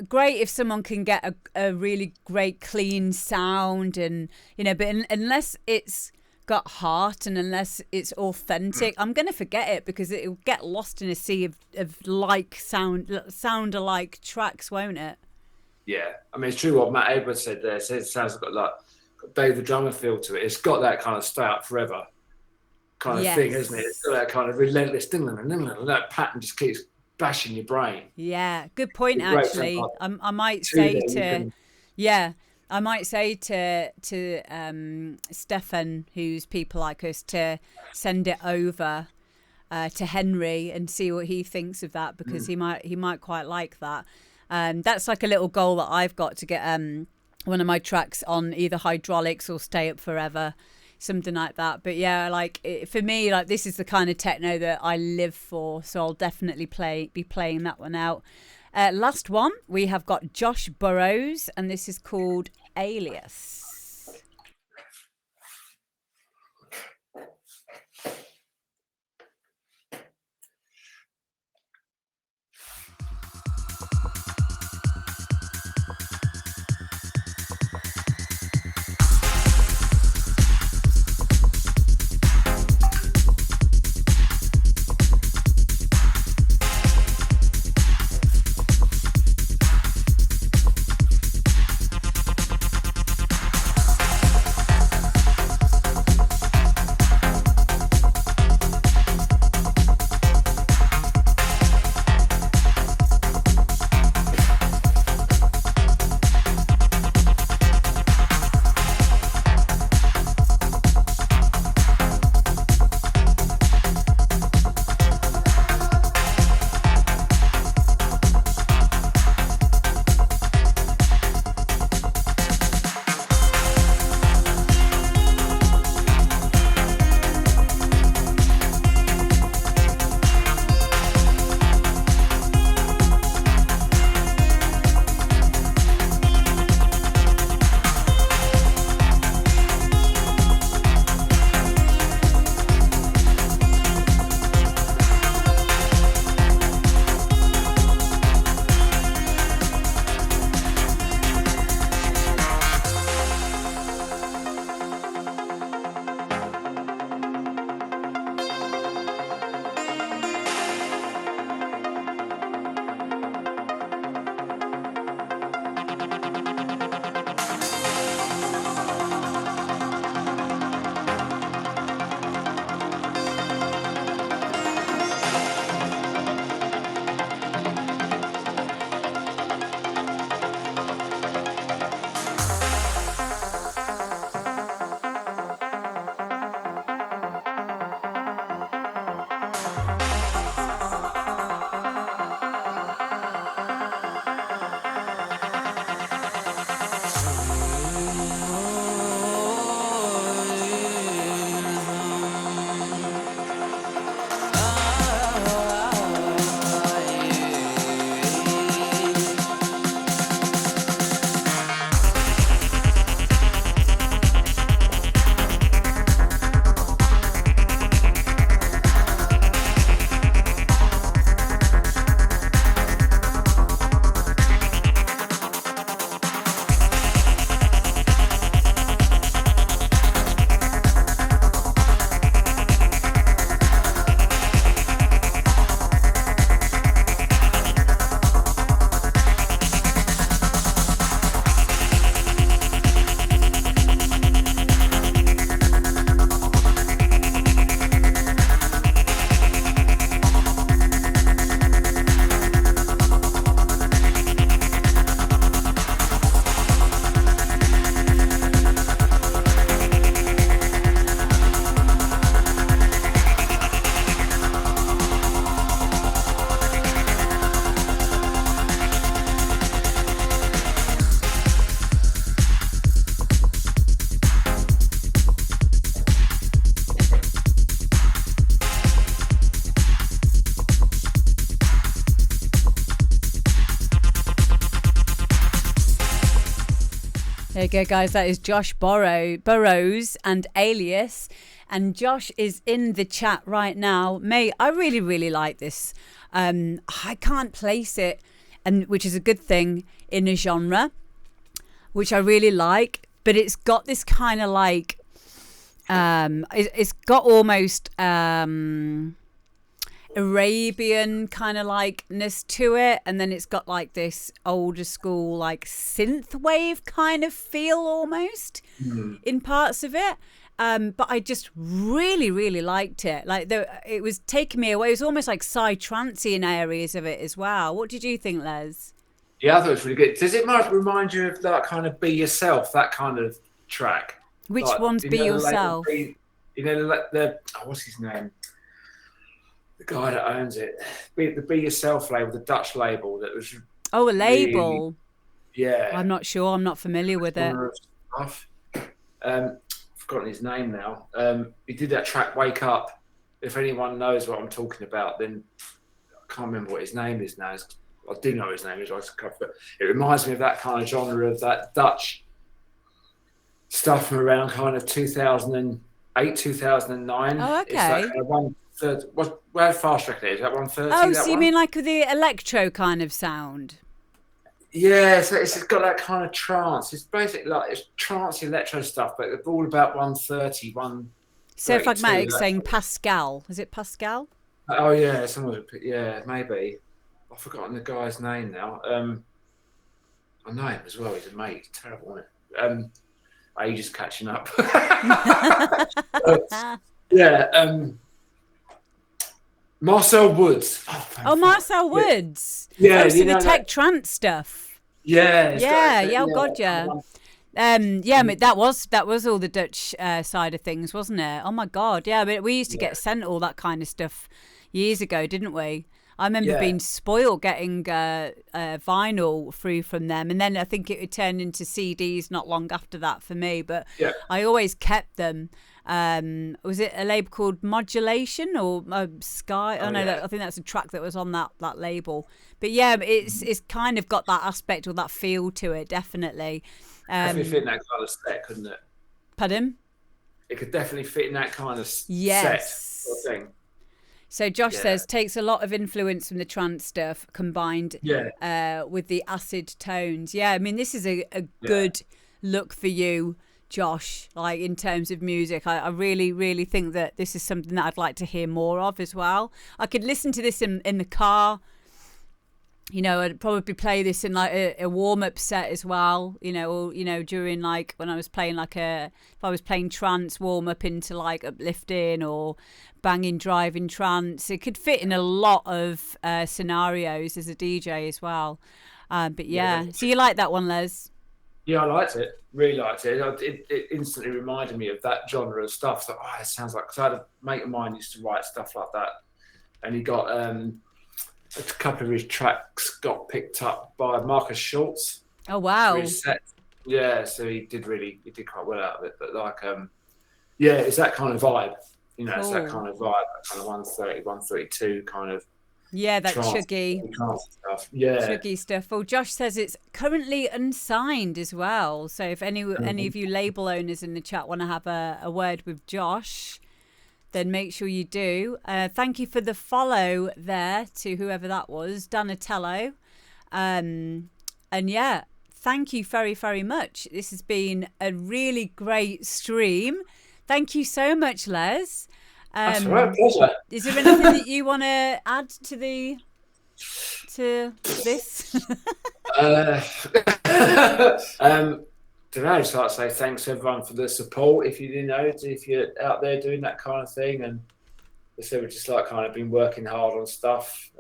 great if someone can get a really great clean sound, and you know, but unless it's got heart and unless it's authentic, I'm gonna forget it because it'll get lost in a sea of like sound alike tracks, won't it? Yeah, I mean it's true what Matt Edwards said there. It sounds got like Dave the Drummer feel to it. It's got that kind of stay up forever kind of thing, isn't it? It's got that kind of relentless that pattern just keeps bashing your brain. Yeah, good point. Actually, I might say to Stefan, who's People Like Us, to send it over to Henry and see what he thinks of that, because he might quite like that. That's like a little goal that I've got, to get one of my tracks on either Hydraulics or Stay Up Forever, something like that. But yeah, like for me, like this is the kind of techno that I live for, so I'll definitely be playing that one out. Last one, we have got Josh Burrows, and this is called Alias. There you go, guys. That is Josh Burrows and Alias. And Josh is in the chat right now. Mate, I really, really like this. I can't place it, and which is a good thing, in a genre, which I really like. But it's got this kind of like, it's got almost Arabian kind of likeness to it, and then it's got like this older school like synth wave kind of feel almost in parts of it. But I just really, really liked it. Like it was taking me away. It was almost like psy-trancey in areas of it as well. What did you think, Les? Yeah, I thought it was really good. Does it might remind you of that kind of Be Yourself, that kind of track? Which like, one's Be Yourself? What's his name? The guy that owns it. The Be Yourself label, the Dutch label that was. Oh, a label. Really, yeah. I'm not sure. I'm not familiar with it. Forgotten his name now. He did that track "Wake Up." If anyone knows what I'm talking about, then I can't remember what his name is now. I do know his name is, but it reminds me of that kind of genre of that Dutch stuff from around kind of 2008, 2009. Oh, okay. It's that kind of 1/3. Where fast record is that 1/30? Oh, so you mean like the electro kind of sound? Yeah, so it's got that kind of trance. It's basically like it's trance electro stuff, but it's all about 1:30, 1. So pragmatic, saying Pascal. Is it Pascal? Oh yeah, yeah, maybe. I've forgotten the guy's name now. I know him as well. He's a mate. He's terrible, isn't it? He's just catching up. Yeah. Marcel Woods. Oh, Marcel Woods. Yeah. Oh, so the tech trance stuff. Yeah. Yeah. Oh God, yeah. Yeah, but that was all the Dutch side of things, wasn't it? Oh my God, yeah. But we used to get sent all that kind of stuff years ago, didn't we? I remember being spoiled getting vinyl through from them, and then I think it turned into CDs not long after that for me. But I always kept them. Was it a label called Modulation or Sky? Oh no, I think that's a track that was on that label. But yeah, it's kind of got that aspect or that feel to it, definitely. Definitely fit in that kind of set, couldn't it? Pardon? It could definitely fit in that kind of set sort of thing. So Josh says takes a lot of influence from the trance stuff combined with the acid tones. Yeah, I mean this is a good look for you, Josh. Like in terms of music, I really, really think that this is something that I'd like to hear more of as well. I could listen to this in the car. You know, I'd probably play this in like a warm-up set as well. You know, or during like when I was playing if I was playing trance warm-up into like uplifting or banging driving trance. It could fit in a lot of scenarios as a DJ as well. But so you like that one, Les? Yeah, I liked it. Really liked it. It instantly reminded me of that genre of stuff. So, it sounds like, because I had a mate of mine used to write stuff like that, and he got a couple of his tracks got picked up by Marcus Schultz. Oh wow! Yeah, so he did quite well out of it. But like, it's that kind of vibe. You know, It's that kind of vibe, that kind of 1:30, 1:32 kind of. Yeah, that chuggy stuff. Yeah, chuggy stuff. Well, Josh says it's currently unsigned as well. So if any of you label owners in the chat want to have a word with Josh, then make sure you do. Thank you for the follow there to whoever that was, Donatello. And thank you very, very much. This has been a really great stream. Thank you so much, Les. That's all right, pleasure. Is there anything that you want to add to this? Don't know, so I'd say thanks everyone for the support. If you're out there doing that kind of thing, and so we've just like kind of been working hard on stuff.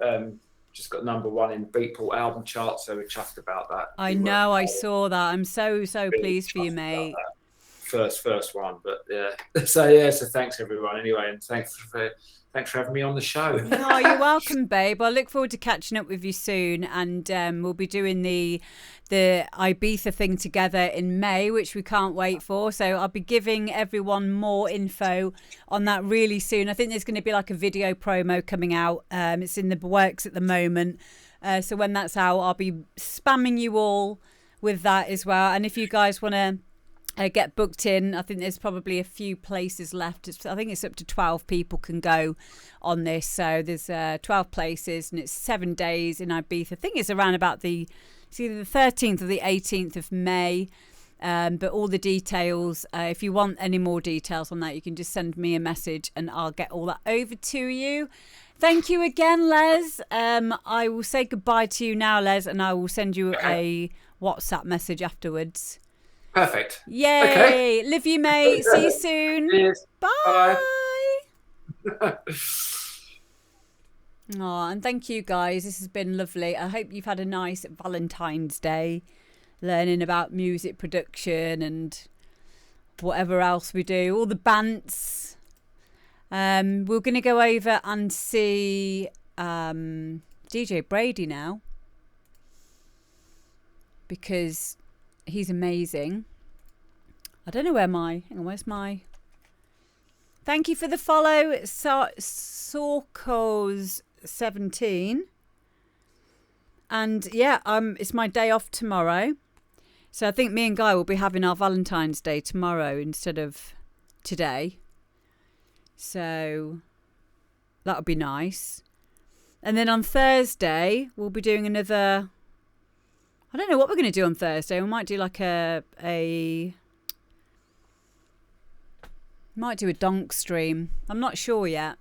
Just got #1 in Beatport album chart, so we're chuffed about that. I know, I saw that. I'm so pleased for you, mate. First one, but so thanks everyone anyway, and thanks for having me on the show. Oh, you're welcome, babe. I look forward to catching up with you soon, and we'll be doing the Ibiza thing together in May, which we can't wait for. So I'll be giving everyone more info on that really soon. I think there's going to be like a video promo coming out. It's in the works at the moment. So when that's out, I'll be spamming you all with that as well. And if you guys want to get booked in, I think there's probably a few places left. I think it's up to 12 people can go on this. So there's 12 places, and it's 7 days in Ibiza. I think it's around about it's either the 13th or the 18th of May. But all the details, if you want any more details on that, you can just send me a message and I'll get all that over to you. Thank you again, Les. I will say goodbye to you now, Les, and I will send you a WhatsApp message afterwards. Perfect. Yay. Okay. Love you, mate. See you soon. Cheers. Bye. Bye. Oh, and thank you guys. This has been lovely. I hope you've had a nice Valentine's Day, learning about music production and whatever else we do, all the bants. We're going to go over and see DJ Brady now, because he's amazing. I don't know where where's my... Thank you for the follow, Sorcos17. And yeah, it's my day off tomorrow. So I think me and Guy will be having our Valentine's Day tomorrow instead of today. So that'll be nice. And then on Thursday, we'll be doing another... I don't know what we're going to do on Thursday. We might do like might do a donk stream. I'm not sure yet.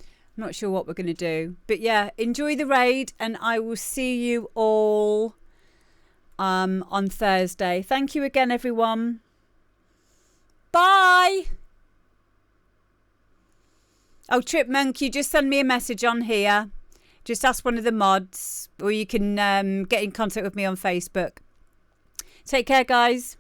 I'm not sure what we're going to do. But yeah, enjoy the raid, and I will see you all on Thursday. Thank you again, everyone. Bye. Oh, Tripmunk, you just send me a message on here. Just ask one of the mods, or you can get in contact with me on Facebook. Take care, guys.